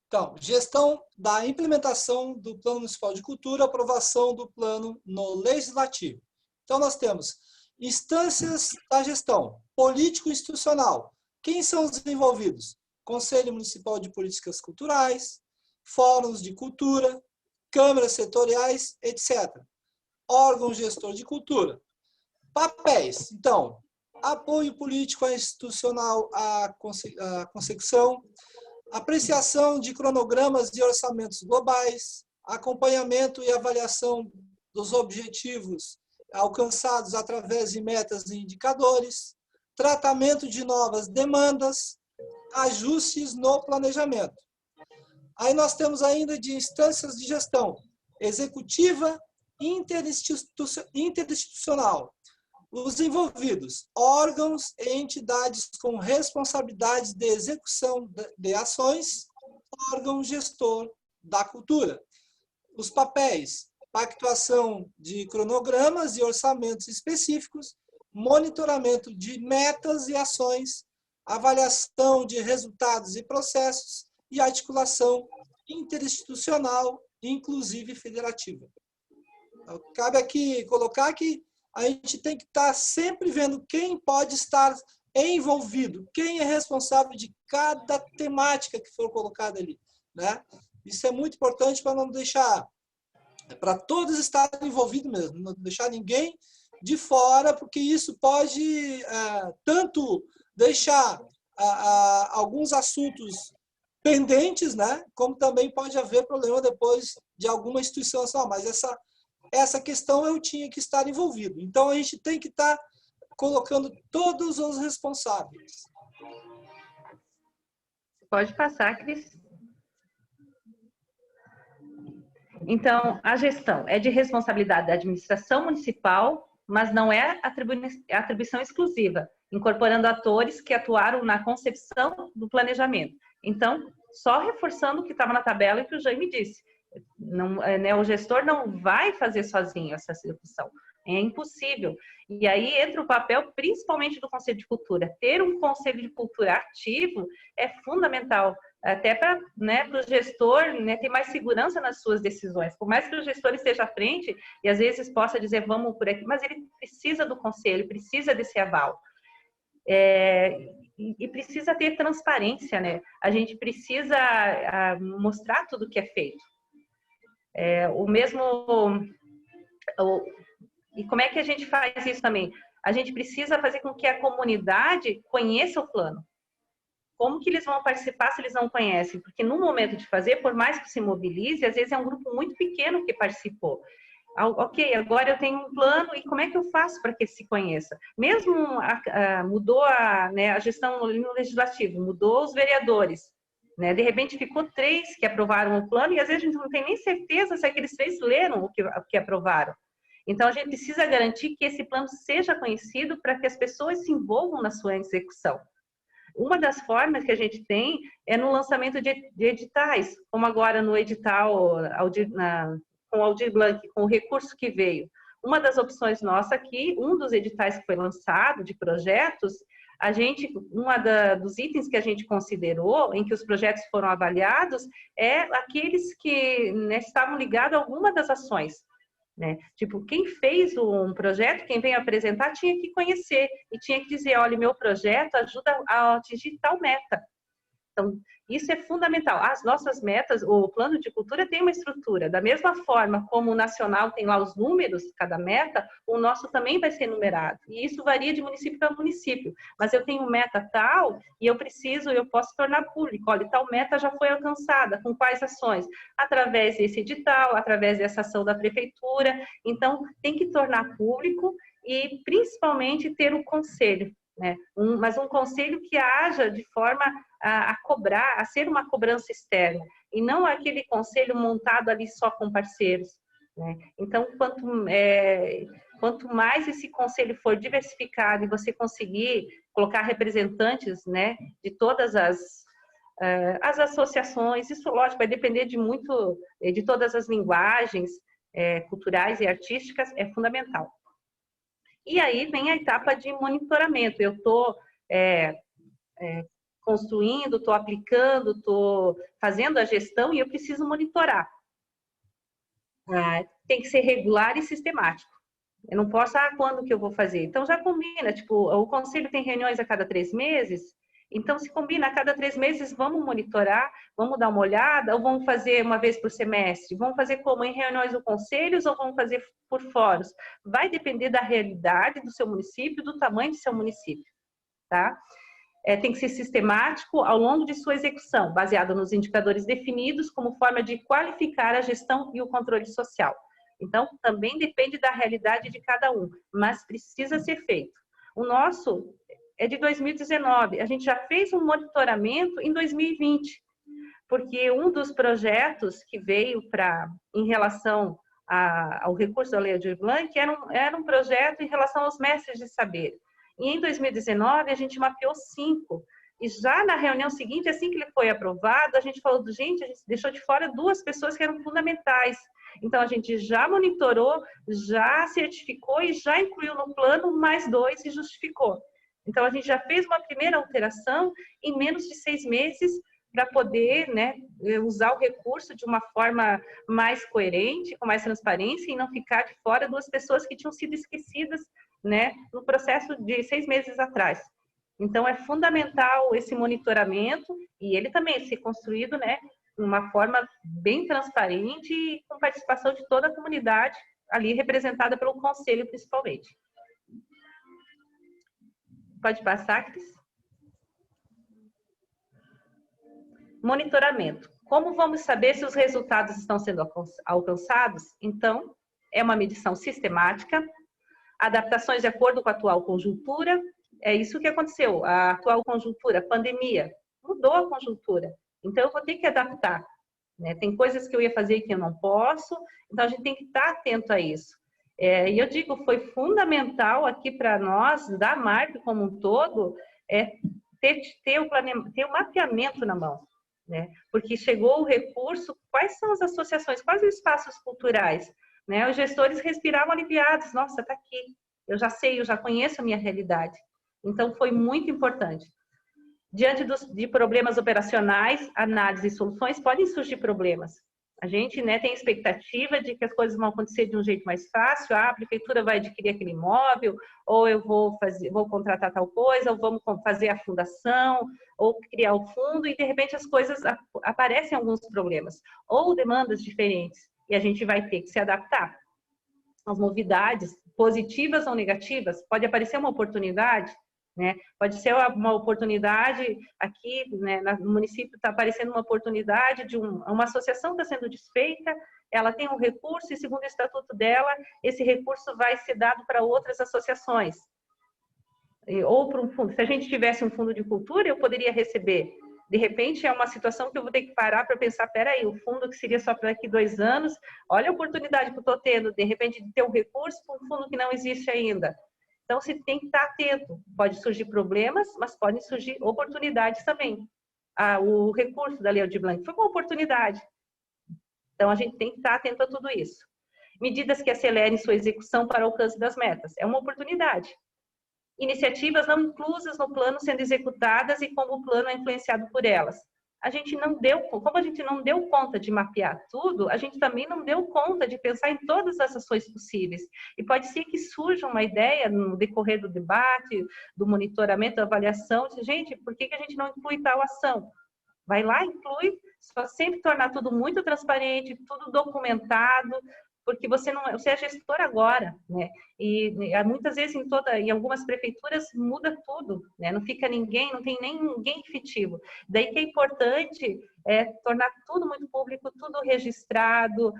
Então, gestão da implementação do Plano Municipal de Cultura, aprovação do plano no Legislativo. Então, nós temos instâncias da gestão, político-institucional. Quem são os envolvidos? Conselho Municipal de Políticas Culturais, fóruns de cultura, câmaras setoriais, etc. Órgão gestor de cultura. Papéis. Então, apoio político institucional à consecução, apreciação de cronogramas e orçamentos globais, acompanhamento e avaliação dos objetivos alcançados através de metas e indicadores, tratamento de novas demandas, ajustes no planejamento. Aí nós temos ainda de instâncias de gestão executiva e interinstitucional. Os envolvidos, órgãos e entidades com responsabilidades de execução de ações, órgão gestor da cultura. Os papéis, pactuação de cronogramas e orçamentos específicos, monitoramento de metas e ações, avaliação de resultados e processos e articulação interinstitucional, inclusive federativa. Então, cabe aqui colocar que a gente tem que estar sempre vendo quem pode estar envolvido, quem é responsável de cada temática que for colocada ali, né? Isso é muito importante para não deixar, para todos estarem envolvidos mesmo, não deixar ninguém de fora, porque isso pode tanto deixar alguns assuntos pendentes, né? Como também pode haver problema depois de alguma instituição nacional, mas essa questão eu tinha que estar envolvido. Então, a gente tem que estar colocando todos os responsáveis. Pode passar, Cris. Então, a gestão é de responsabilidade da administração municipal, mas não é atribuição exclusiva, incorporando atores que atuaram na concepção do planejamento. Então, só reforçando o que estava na tabela e que o Jaime disse. Não, né, o gestor não vai fazer sozinho essa execução, é impossível. E aí entra o papel principalmente do Conselho de Cultura. Ter um Conselho de Cultura ativo é fundamental, até para, né, o gestor, né, ter mais segurança nas suas decisões. Por mais que o gestor esteja à frente e às vezes possa dizer vamos por aqui, mas ele precisa do conselho, precisa desse aval. E precisa ter transparência, né? A gente precisa mostrar tudo que é feito. E como é que a gente faz isso também? A gente precisa fazer com que a comunidade conheça o plano. Como que eles vão participar se eles não conhecem? Porque no momento de fazer, por mais que se mobilize, às vezes é um grupo muito pequeno que participou. Ok, agora eu tenho um plano e como é que eu faço para que se conheça? Mesmo mudou a gestão no legislativo, mudou os vereadores. Né? De repente ficou 3 que aprovaram o plano e às vezes a gente não tem nem certeza se aqueles 3 leram o que aprovaram. Então a gente precisa garantir que esse plano seja conhecido para que as pessoas se envolvam na sua execução. Uma das formas que a gente tem é no lançamento de editais, como agora no edital com o Aldir Blanc, com o recurso que veio. Uma das opções nossa aqui, um dos editais que foi lançado de projetos, dos itens que a gente considerou, em que os projetos foram avaliados, é aqueles que, né, estavam ligados a alguma das ações. Né? Tipo, quem fez um projeto, quem vem apresentar, tinha que conhecer e tinha que dizer, olha, meu projeto ajuda a atingir tal meta. Então, isso é fundamental. As nossas metas, o plano de cultura tem uma estrutura. Da mesma forma como o nacional tem lá os números, cada meta, o nosso também vai ser numerado. E isso varia de município para município. Mas eu tenho meta tal e eu posso tornar público. Olha, tal meta já foi alcançada. Com quais ações? Através desse edital, através dessa ação da prefeitura. Então, tem que tornar público e, principalmente, ter o conselho. Né? Mas um conselho que haja de forma a cobrar, a ser uma cobrança externa, e não aquele conselho montado ali só com parceiros. Né? Então, quanto mais esse conselho for diversificado e você conseguir colocar representantes, né, de todas as as associações, isso, lógico, vai depender de todas as linguagens culturais e artísticas, é fundamental. E aí vem a etapa de monitoramento. Eu estou construindo, estou aplicando, estou fazendo a gestão e eu preciso monitorar. Tem que ser regular e sistemático. Eu não posso, quando que eu vou fazer? Então já combina, tipo, o conselho tem reuniões a cada 3 meses, então se combina a cada 3 meses, vamos monitorar, vamos dar uma olhada, ou vamos fazer uma vez por semestre? Vamos fazer como? Em reuniões do conselho ou vamos fazer por fóruns? Vai depender da realidade do seu município, do tamanho do seu município, tá? Tem que ser sistemático ao longo de sua execução, baseado nos indicadores definidos como forma de qualificar a gestão e o controle social. Então, também depende da realidade de cada um, mas precisa ser feito. O nosso é de 2019, a gente já fez um monitoramento em 2020, porque um dos projetos que veio em relação ao recurso da Lei Aldir Blanc era um projeto em relação aos mestres de saber. E em 2019, a gente mapeou 5. E já na reunião seguinte, assim que ele foi aprovado, a gente falou, gente, a gente deixou de fora 2 pessoas que eram fundamentais. Então, a gente já monitorou, já certificou e já incluiu no plano mais 2 e justificou. Então, a gente já fez uma primeira alteração em menos de 6 meses para poder, né, usar o recurso de uma forma mais coerente, com mais transparência e não ficar de fora 2 pessoas que tinham sido esquecidas, né, no processo de 6 meses atrás. Então, é fundamental esse monitoramento e ele também ser construído, né, de uma forma bem transparente e com participação de toda a comunidade, ali representada pelo conselho, principalmente. Pode passar, Cris? Monitoramento. Como vamos saber se os resultados estão sendo alcançados? Então, é uma medição sistemática, adaptações de acordo com a atual conjuntura. É isso que aconteceu, a atual conjuntura, pandemia, mudou a conjuntura. Então, eu vou ter que adaptar, né? Tem coisas que eu ia fazer que eu não posso, então a gente tem que estar atento a isso. E eu digo, foi fundamental aqui para nós, da MARP como um todo, ter o mapeamento na mão, né? Porque chegou o recurso, quais são as associações, quais os espaços culturais, né? Os gestores respiravam aliviados, nossa, está aqui, eu já sei, eu já conheço a minha realidade. Então, foi muito importante. Diante de problemas operacionais, análise e soluções, podem surgir problemas. A gente, né, tem expectativa de que as coisas vão acontecer de um jeito mais fácil, a prefeitura vai adquirir aquele imóvel, ou eu vou contratar tal coisa, ou vamos fazer a fundação, ou criar o fundo, e de repente as coisas aparecem alguns problemas, ou demandas diferentes, e a gente vai ter que se adaptar. As novidades, positivas ou negativas, pode aparecer uma oportunidade, né? Pode ser uma oportunidade aqui, né, no município está aparecendo uma oportunidade de uma associação está sendo desfeita, ela tem um recurso e segundo o estatuto dela, esse recurso vai ser dado para outras associações. Ou para um fundo. Se a gente tivesse um fundo de cultura, eu poderia receber. De repente, é uma situação que eu vou ter que parar para pensar, peraí, o fundo que seria só para daqui 2 anos, olha a oportunidade que eu estou tendo, de repente, de ter um recurso para um fundo que não existe ainda. Então, você tem que estar atento. Pode surgir problemas, mas podem surgir oportunidades também. O recurso da Lei Aldir Blanc foi uma oportunidade. Então, a gente tem que estar atento a tudo isso. Medidas que acelerem sua execução para o alcance das metas. É uma oportunidade. Iniciativas não inclusas no plano sendo executadas e como o plano é influenciado por elas. Como a gente não deu conta de mapear tudo, a gente também não deu conta de pensar em todas as ações possíveis. E pode ser que surja uma ideia no decorrer do debate, do monitoramento, da avaliação, de gente, por que a gente não inclui tal ação? Vai lá, inclui, só sempre tornar tudo muito transparente, tudo documentado, porque você é gestor agora, né? E muitas vezes em algumas prefeituras muda tudo, né? Não fica ninguém, não tem nem ninguém efetivo. Daí que é importante tornar tudo muito público, tudo registrado,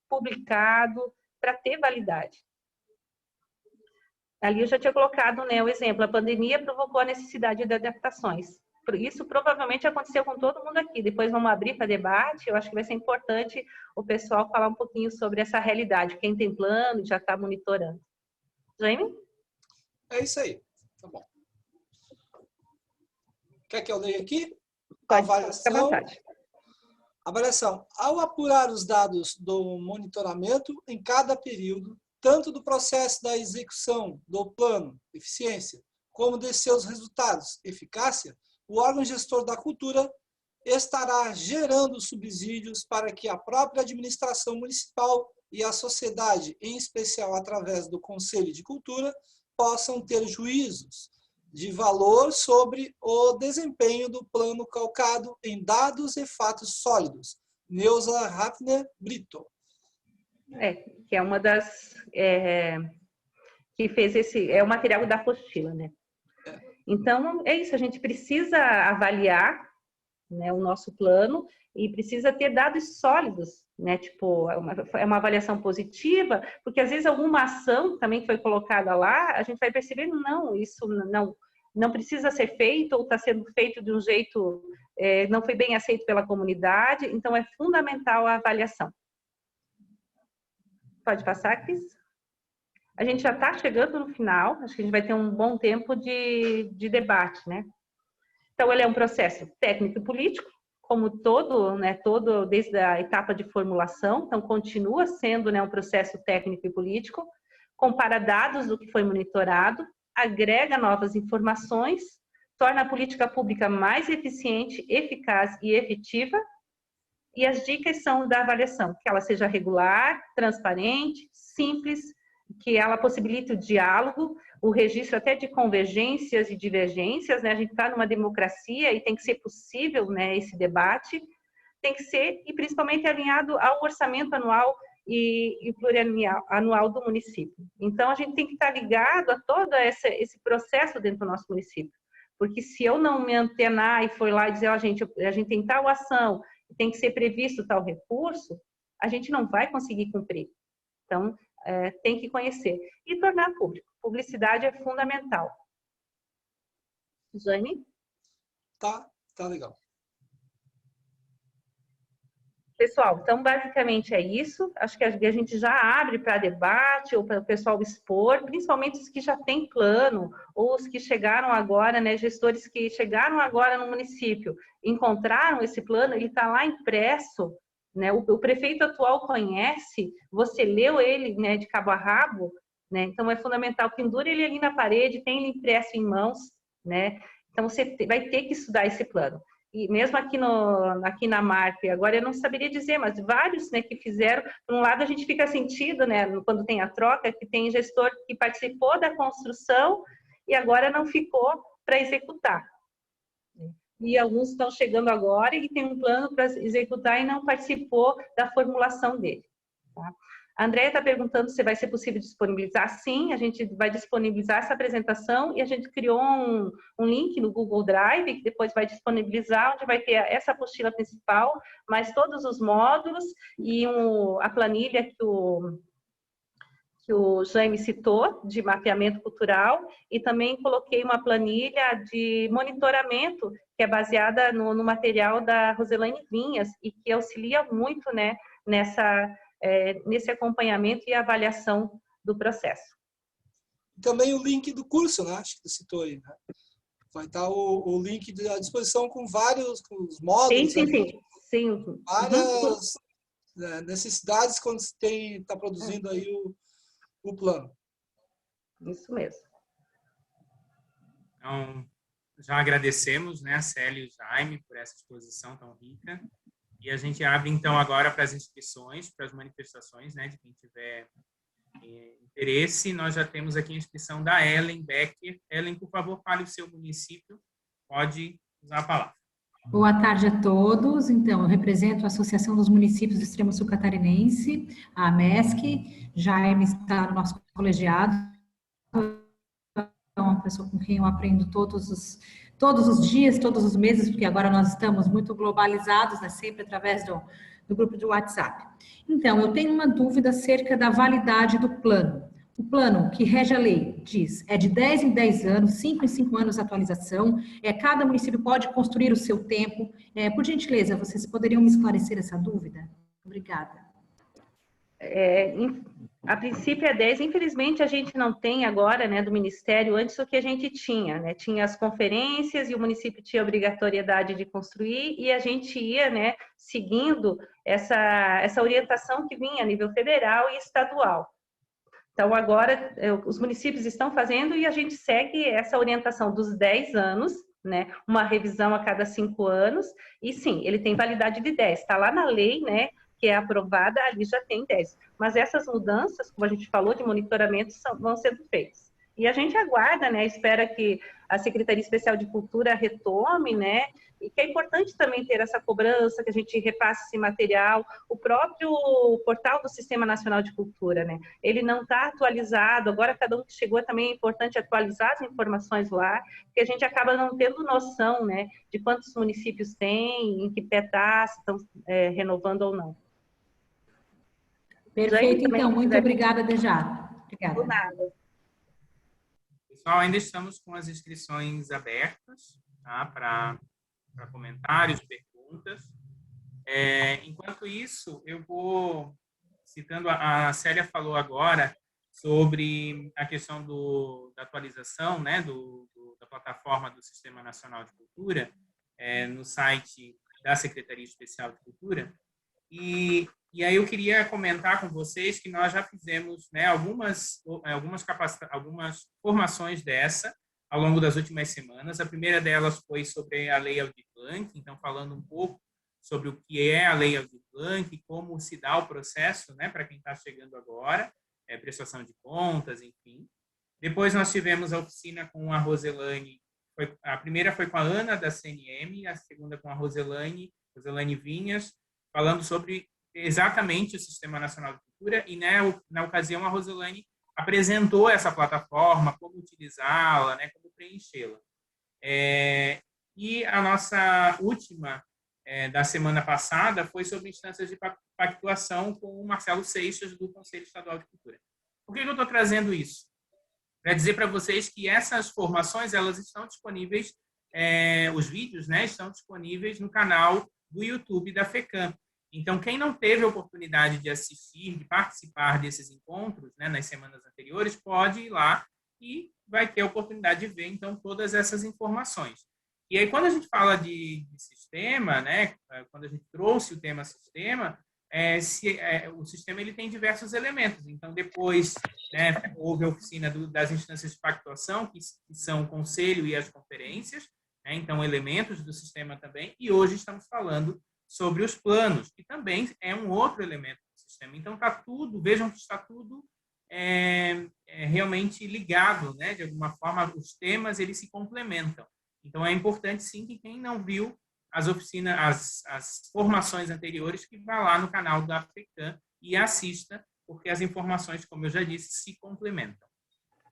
publicado, para ter validade. Ali eu já tinha colocado, né, o exemplo, a pandemia provocou a necessidade de adaptações. Isso provavelmente aconteceu com todo mundo aqui. Depois vamos abrir para debate. Eu acho que vai ser importante o pessoal falar um pouquinho sobre essa realidade. Quem tem plano já está monitorando. Jaime? É isso aí. Tá bom. Quer que eu leia aqui? Avaliação. Ao apurar os dados do monitoramento em cada período, tanto do processo da execução do plano, eficiência, como de seus resultados, eficácia, o órgão gestor da cultura estará gerando subsídios para que a própria administração municipal e a sociedade, em especial através do Conselho de Cultura, possam ter juízos de valor sobre o desempenho do plano calcado em dados e fatos sólidos. Neuza Hafner Brito. Que é uma das... que fez esse... É o material da apostila, né? Então, é isso. A gente precisa avaliar, né, o nosso plano e precisa ter dados sólidos, né? Tipo, é uma avaliação positiva, porque às vezes alguma ação também foi colocada lá, a gente vai perceber, não, isso não precisa ser feito, ou está sendo feito de um jeito, não foi bem aceito pela comunidade, então é fundamental a avaliação. Pode passar, Cris? A gente já está chegando no final, acho que a gente vai ter um bom tempo de debate, né? Então, ele é um processo técnico e político, como todo, né, desde a etapa de formulação, então continua sendo, né, um processo técnico e político, compara dados do que foi monitorado, agrega novas informações, torna a política pública mais eficiente, eficaz e efetiva, e as dicas são da avaliação, que ela seja regular, transparente, simples, que ela possibilite o diálogo, o registro até de convergências e divergências, né? A gente está numa democracia e tem que ser possível, né, esse debate, tem que ser, e principalmente alinhado ao orçamento anual e plurianual do município. Então, a gente tem que estar ligado a todo esse processo dentro do nosso município, porque se eu não me antenar e for lá e dizer, a gente tem tal ação, tem que ser previsto tal recurso, a gente não vai conseguir cumprir. Então, tem que conhecer e tornar público. Publicidade é fundamental. Jane? Tá legal. Pessoal, então basicamente é isso. Acho que a gente já abre para debate ou para o pessoal expor, principalmente os que já têm plano ou os que chegaram agora, né, gestores que chegaram agora no município, encontraram esse plano, ele está lá impresso, né? O prefeito atual conhece, você leu ele, né, de cabo a rabo, né? Então é fundamental, pendura ele ali na parede, tem ele impresso em mãos, né? Então você vai ter que estudar esse plano. E mesmo aqui na Marp, agora eu não saberia dizer, mas vários, né, que fizeram, por um lado a gente fica sentido, né, quando tem a troca, que tem gestor que participou da construção e agora não ficou para executar. E alguns estão chegando agora e tem um plano para executar e não participou da formulação dele. Tá? A Andréia está perguntando se vai ser possível disponibilizar. Sim, a gente vai disponibilizar essa apresentação e a gente criou um link no Google Drive, que depois vai disponibilizar, onde vai ter essa apostila principal, mais todos os módulos e a planilha que o Jaime citou, de mapeamento cultural, e também coloquei uma planilha de monitoramento, que é baseada no material da Roselane Vinhas, e que auxilia muito, né, nesse acompanhamento e avaliação do processo. Também o link do curso, né? Acho que você citou aí, né? Vai estar o link à disposição com vários módulos. Sim. Várias necessidades quando você está produzindo aí o plano. Isso mesmo. Então, já agradecemos, né, a Célia e o Jaime por essa exposição tão rica. E a gente abre, então, agora para as inscrições, para as manifestações, né, de quem tiver interesse. Nós já temos aqui a inscrição da Ellen Becker. Ellen, por favor, fale o seu município. Pode usar a palavra. Boa tarde a todos. Então, eu represento a Associação dos Municípios do Extremo Sul Catarinense, a AMESC. Jaime está no nosso colegiado. É uma pessoa com quem eu aprendo todos os dias, todos os meses, porque agora nós estamos muito globalizados, né, sempre através do grupo de WhatsApp. Então, eu tenho uma dúvida acerca da validade do plano. O plano que rege a lei diz, é de 10 em 10 anos, 5 em 5 anos atualização, cada município pode construir o seu tempo. Por gentileza, vocês poderiam me esclarecer essa dúvida? Obrigada. A princípio é 10, infelizmente a gente não tem agora, né, do Ministério, antes o que a gente tinha, né, tinha as conferências e o município tinha obrigatoriedade de construir e a gente ia, né, seguindo essa orientação que vinha a nível federal e estadual. Então agora os municípios estão fazendo e a gente segue essa orientação dos 10 anos, né, uma revisão a cada 5 anos, e sim, ele tem validade de 10, está lá na lei, né, que é aprovada, ali já tem 10. Mas essas mudanças, como a gente falou, de monitoramento, vão sendo feitas. E a gente aguarda, né, espera que a Secretaria Especial de Cultura retome, né, e que é importante também ter essa cobrança, que a gente repasse esse material. O próprio portal do Sistema Nacional de Cultura, né, ele não está atualizado, agora cada um que chegou também é importante atualizar as informações lá, porque a gente acaba não tendo noção, né, de quantos municípios tem, em que pé está, se estão renovando ou não. Perfeito, então. Muito obrigada, Dejá. Obrigada. Por nada. Pessoal, ainda estamos com as inscrições abertas, tá? Para comentários, perguntas. Enquanto isso, eu vou, citando, a Célia falou agora sobre a questão da atualização, né, da plataforma do Sistema Nacional de Cultura, no site da Secretaria Especial de Cultura. E aí eu queria comentar com vocês que nós já fizemos, né, algumas formações dessa ao longo das últimas semanas. A primeira delas foi sobre a Lei Aldir Blanc, então falando um pouco sobre o que é a Lei Aldir Blanc, como se dá o processo, né, para quem está chegando agora, prestação de contas, enfim. Depois nós tivemos a oficina com a Roselane, a primeira foi com a Ana da CNM, a segunda com a Roselane Vinhas, falando sobre exatamente o Sistema Nacional de Cultura, e na ocasião a Roselane apresentou essa plataforma, como utilizá-la, né, como preenchê-la. E a nossa última da semana passada foi sobre instâncias de pactuação com o Marcelo Seixas, do Conselho Estadual de Cultura. Por que eu estou trazendo isso? Para dizer para vocês que essas formações elas estão disponíveis, os vídeos, né, estão disponíveis no canal do YouTube da FECAM. Então, quem não teve a oportunidade de assistir, de participar desses encontros, né, nas semanas anteriores, pode ir lá e vai ter a oportunidade de ver, então, todas essas informações. E aí, quando a gente fala de sistema, né, quando a gente trouxe o tema sistema, o sistema ele tem diversos elementos. Então, depois, né, houve a oficina das instâncias de pactuação, que são o conselho e as conferências, né, então, elementos do sistema também. E hoje estamos falando sobre os planos, que também é um outro elemento do sistema. Então, vejam que está tudo realmente ligado, né? De alguma forma, os temas, eles se complementam. Então, é importante, sim, que quem não viu as oficinas, as formações anteriores, que vá lá no canal da FECAM e assista, porque as informações, como eu já disse, se complementam.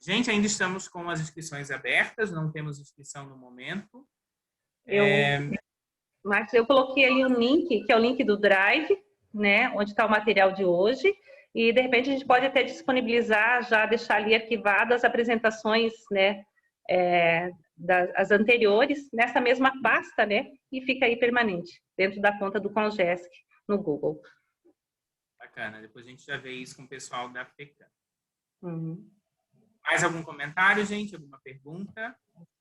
Gente, ainda estamos com as inscrições abertas, não temos inscrição no momento. Marcos, eu coloquei ali um link, que é o link do Drive, né, onde está o material de hoje, e de repente a gente pode até disponibilizar, já deixar ali arquivadas as apresentações, né, as anteriores, nessa mesma pasta, né, e fica aí permanente, dentro da conta do Congesc, no Google. Bacana, depois a gente já vê isso com o pessoal da FECAM. Uhum. Mais algum comentário, gente? Alguma pergunta?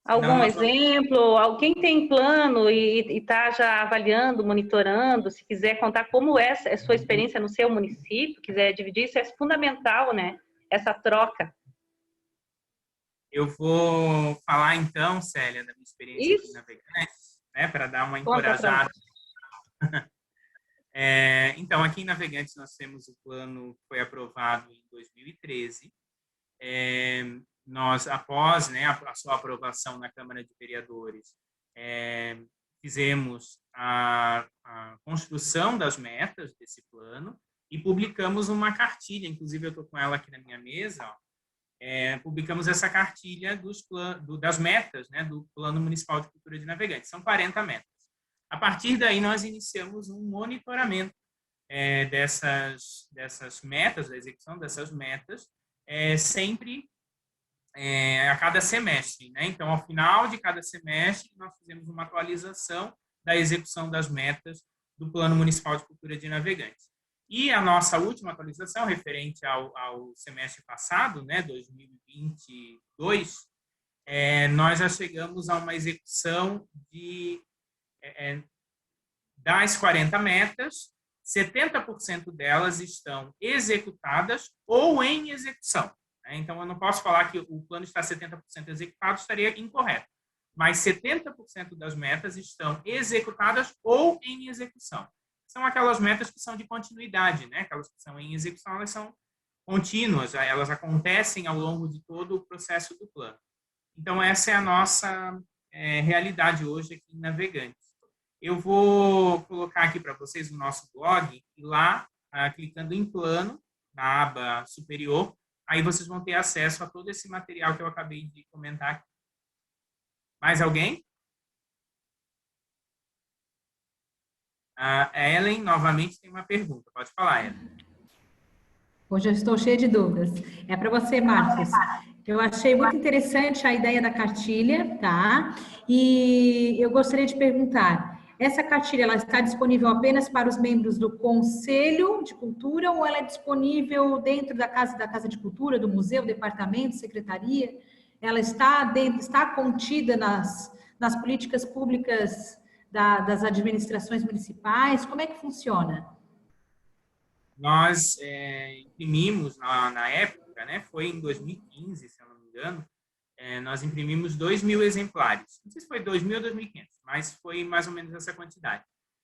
Algum exemplo? Quem tem plano e está já avaliando, monitorando, se quiser contar como é a sua experiência no seu município, quiser dividir, isso é fundamental, né? Essa troca. Eu vou falar então, Célia, da minha experiência aqui na Navegantes, né, para dar uma encorajada. Então, aqui em Navegantes nós temos o plano que foi aprovado em 2013. Nós, após, né, a sua aprovação na Câmara de Vereadores, fizemos a construção das metas desse plano e publicamos uma cartilha, inclusive eu estou com ela aqui na minha mesa, ó. Publicamos essa cartilha das metas, né, do Plano Municipal de Cultura de Navegantes. São 40 metas. A partir daí, nós iniciamos um monitoramento dessas metas, da execução dessas metas, sempre a cada semestre, né? Então, ao final de cada semestre, nós fizemos uma atualização da execução das metas do Plano Municipal de Cultura de Navegantes. E a nossa última atualização, referente ao semestre passado, né, 2022, nós já chegamos a uma execução das 40 metas, 70% delas estão executadas ou em execução. Então, eu não posso falar que o plano está 70% executado, estaria incorreto. Mas 70% das metas estão executadas ou em execução. São aquelas metas que são de continuidade, né? Aquelas que são em execução, elas são contínuas, elas acontecem ao longo de todo o processo do plano. Então, essa é a nossa realidade hoje aqui em Navegantes. Eu vou colocar aqui para vocês o nosso blog, e lá, clicando em plano, na aba superior, aí vocês vão ter acesso a todo esse material que eu acabei de comentar aqui. Mais alguém? A Ellen, novamente, tem uma pergunta. Pode falar, Ellen. Hoje eu estou cheia de dúvidas. É para você, Marcos. Eu achei muito interessante a ideia da cartilha, tá? E eu gostaria de perguntar, essa cartilha ela está disponível apenas para os membros do Conselho de Cultura ou ela é disponível dentro da Casa de Cultura, do museu, departamento, secretaria? Ela está contida nas políticas públicas das administrações municipais? Como é que funciona? Nós imprimimos na época, né, foi em 2015, se eu não me engano, nós imprimimos 2.000 exemplares. Não sei se foi 2.000 ou 2.500, mas foi mais ou menos essa quantidade.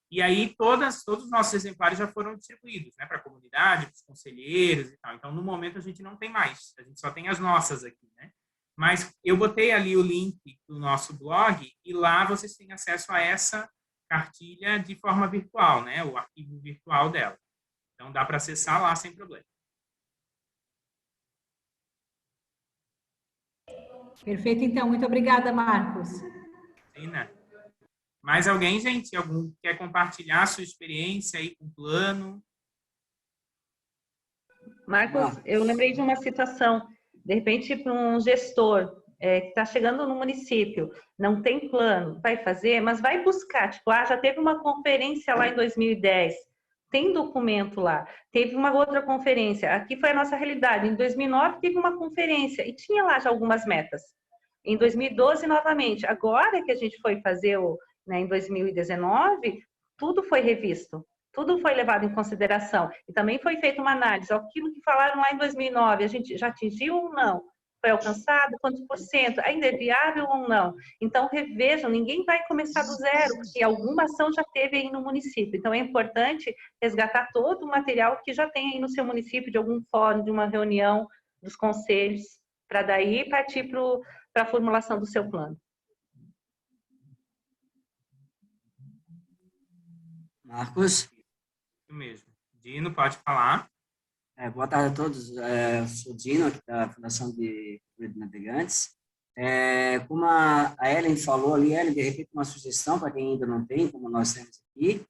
E aí todos os nossos exemplares já foram distribuídos, né, para a comunidade, para os conselheiros e tal. Então, no momento, a gente não tem mais, a gente só tem as nossas aqui, né? Mas eu botei ali o link do nosso blog e lá vocês têm acesso a essa cartilha de forma virtual, né, o arquivo virtual dela. Então, dá para acessar lá sem problema. Perfeito, então. Muito obrigada, Marcos. Sim, né? Mais alguém, gente? Algum quer compartilhar a sua experiência aí com o plano? Marcos, eu lembrei de uma situação. De repente, para um gestor que está chegando no município, não tem plano, vai fazer, mas vai buscar. Tipo, já teve uma conferência lá em 2010, tem documento lá. Teve uma outra conferência. Aqui foi a nossa realidade. Em 2009 teve uma conferência e tinha lá já algumas metas. Em 2012, novamente. Agora que a gente foi fazer em 2019, tudo foi revisto. Tudo foi levado em consideração. E também foi feita uma análise. Aquilo que falaram lá em 2009, a gente já atingiu ou não? Foi alcançado? Quantos por cento? Ainda é viável ou não? Então, revejam, ninguém vai começar do zero, porque alguma ação já teve aí no município. Então, é importante resgatar todo o material que já tem aí no seu município, de algum fórum, de uma reunião dos conselhos, para daí partir para a formulação do seu plano. Marcos? Isso mesmo. Dino, pode falar. Boa tarde a todos. Eu sou Dino, aqui da Fundação de Cultura de Navegantes. Como a Ellen falou ali, Ellen, de repente uma sugestão para quem ainda não tem, como nós temos aqui,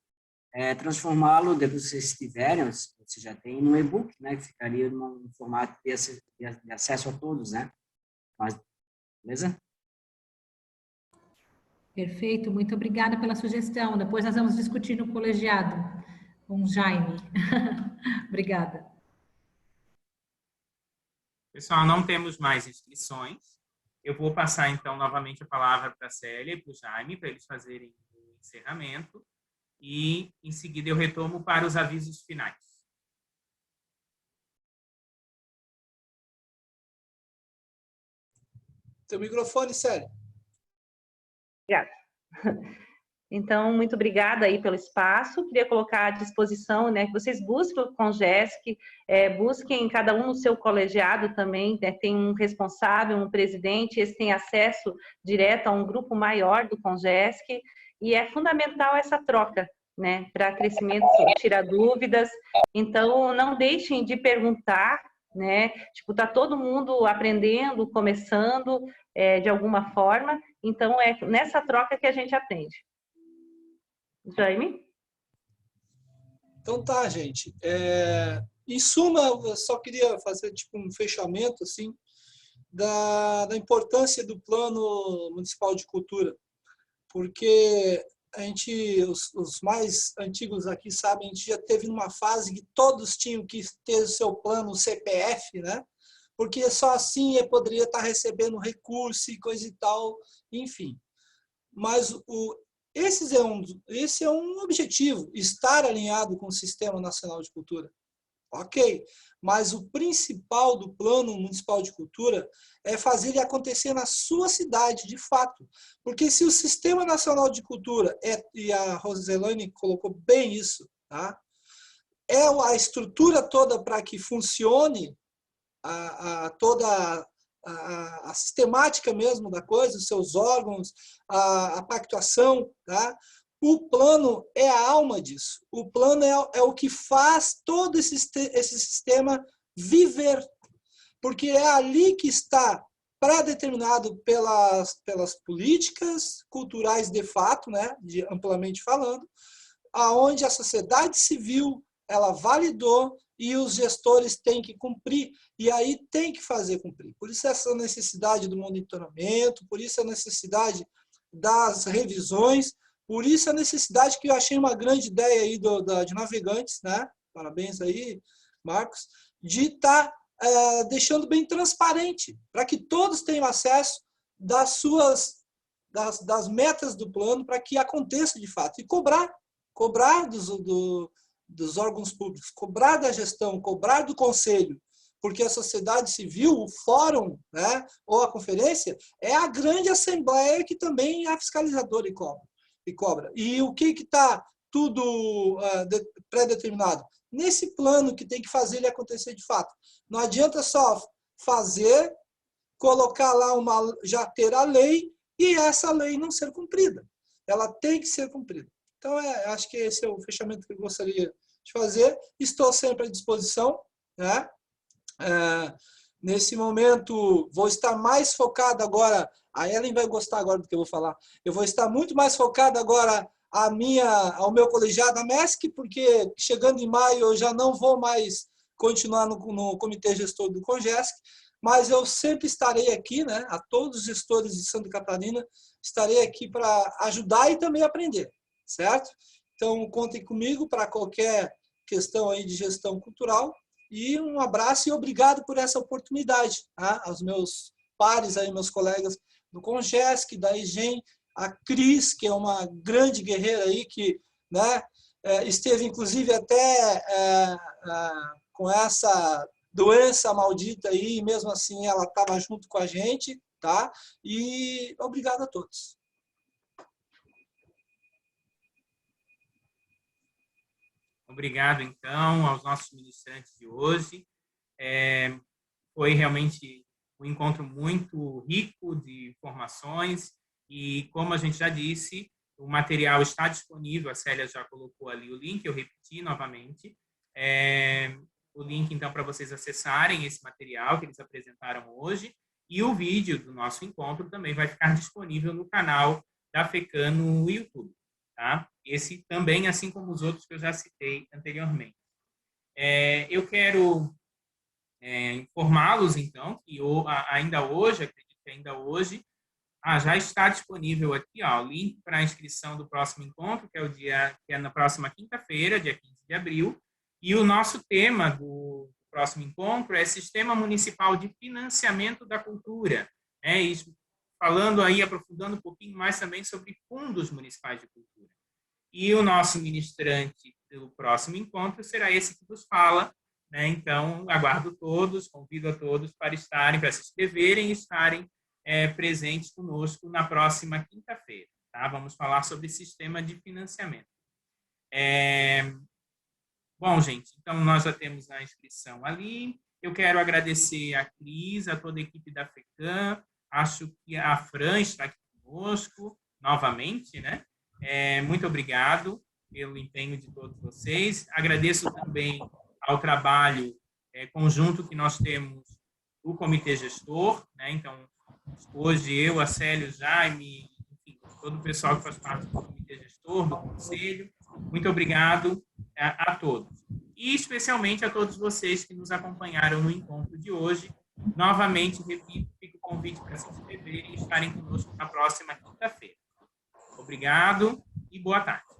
transformá-lo, depois que vocês tiverem, você já tem, num e-book, né, que ficaria num formato de acesso a todos, né? Mas, beleza? Perfeito, muito obrigada pela sugestão. Depois nós vamos discutir no colegiado com o Jaime. Obrigada. Pessoal, não temos mais inscrições. Eu vou passar, então, novamente a palavra para a Célia e para o Jaime, para eles fazerem o encerramento. E, em seguida, eu retomo para os avisos finais. Seu microfone, Célia. Obrigada. Então, muito obrigada aí pelo espaço. Queria colocar à disposição, né, que vocês busquem o Congesc, busquem cada um no seu colegiado também, né, tem um responsável, um presidente, eles têm acesso direto a um grupo maior do Congesc, e é fundamental essa troca, né, para crescimento, tirar dúvidas. Então, não deixem de perguntar, né, tipo, tá todo mundo aprendendo, começando de alguma forma, então é nessa troca que a gente aprende. Jaime? Então tá, gente. Em suma, eu só queria fazer tipo um fechamento assim da importância do Plano Municipal de Cultura, porque os mais antigos aqui sabem, a gente já teve uma fase que todos tinham que ter o seu plano CPF, né? Porque só assim eu poderia estar recebendo recurso e coisa e tal, enfim. Mas esse é um objetivo, estar alinhado com o Sistema Nacional de Cultura. Ok, mas o principal do Plano Municipal de Cultura é fazer ele acontecer na sua cidade, de fato. Porque se o Sistema Nacional de Cultura, e a Roselane colocou bem isso, tá? É a estrutura toda para que funcione toda a sistemática mesmo da coisa, os seus órgãos, a pactuação, tá? O plano é a alma disso. O plano é o que faz todo esse sistema viver, porque é ali que está pré-determinado pelas políticas culturais de fato, né, amplamente falando, aonde a sociedade civil ela validou e os gestores têm que cumprir, e aí tem que fazer cumprir. Por isso essa necessidade do monitoramento, por isso a necessidade das revisões, por isso a necessidade que eu achei uma grande ideia aí de Navegantes, né? Parabéns aí, Marcos, de estar deixando bem transparente, para que todos tenham acesso das metas do plano, para que aconteça de fato, e cobrar dos órgãos públicos, cobrar da gestão, cobrar do conselho, porque a sociedade civil, o fórum, né, ou a conferência, é a grande assembleia que também é fiscalizadora e cobra. E o que está tudo pré-determinado? Nesse plano que tem que fazer ele acontecer de fato. Não adianta só fazer, colocar lá já ter a lei e essa lei não ser cumprida. Ela tem que ser cumprida. Então, acho que esse é o fechamento que eu gostaria de fazer. Estou sempre à disposição, né? Nesse momento, vou estar mais focado agora. A Ellen vai gostar agora do que eu vou falar. Eu vou estar muito mais focado agora ao meu colegiado, a MESC, porque chegando em maio eu já não vou mais continuar no comitê gestor do CONGESC, mas eu sempre estarei aqui, né? A todos os gestores de Santa Catarina, estarei aqui para ajudar e também aprender, certo? Então, contem comigo para qualquer questão aí de gestão cultural. E um abraço e obrigado por essa oportunidade, tá? Aos meus pares, aí, meus colegas do CONGESC, da EGEM, a Cris, que é uma grande guerreira aí, que, né, esteve inclusive até com essa doença maldita aí, e mesmo assim ela estava junto com a gente, tá? E obrigado a todos. Obrigado, então, aos nossos ministrantes de hoje. Foi realmente um encontro muito rico de informações e, como a gente já disse, o material está disponível, a Célia já colocou ali o link, eu repeti novamente. O link, então, para vocês acessarem esse material que eles apresentaram hoje, e o vídeo do nosso encontro também vai ficar disponível no canal da FECAM no YouTube. Tá? Esse também, assim como os outros que eu já citei anteriormente. Eu quero informá-los, então, que ainda hoje, acredito que ainda hoje, já está disponível aqui o link para a inscrição do próximo encontro, que é na próxima quinta-feira, dia 15 de abril, e o nosso tema do próximo encontro é Sistema Municipal de Financiamento da Cultura, isso, falando aí, aprofundando um pouquinho mais também sobre fundos municipais de cultura. E o nosso ministrante do próximo encontro será esse que vos fala, né? Então, aguardo todos, convido a todos para se inscreverem e estarem presentes conosco na próxima quinta-feira. Tá? Vamos falar sobre sistema de financiamento. Bom, gente, então nós já temos a inscrição ali. Eu quero agradecer a Cris, a toda a equipe da FECAM. Acho que a Fran está aqui conosco novamente, né? Muito obrigado pelo empenho de todos vocês. Agradeço também ao trabalho conjunto que nós temos do Comitê Gestor, né? Então, hoje eu, a Célio, o Jaime, enfim, todo o pessoal que faz parte do Comitê Gestor, do Conselho, muito obrigado a todos. E especialmente a todos vocês que nos acompanharam no encontro de hoje. Novamente, repito, fica o convite para se inscreverem e estarem conosco na próxima quinta-feira. Obrigado e boa tarde.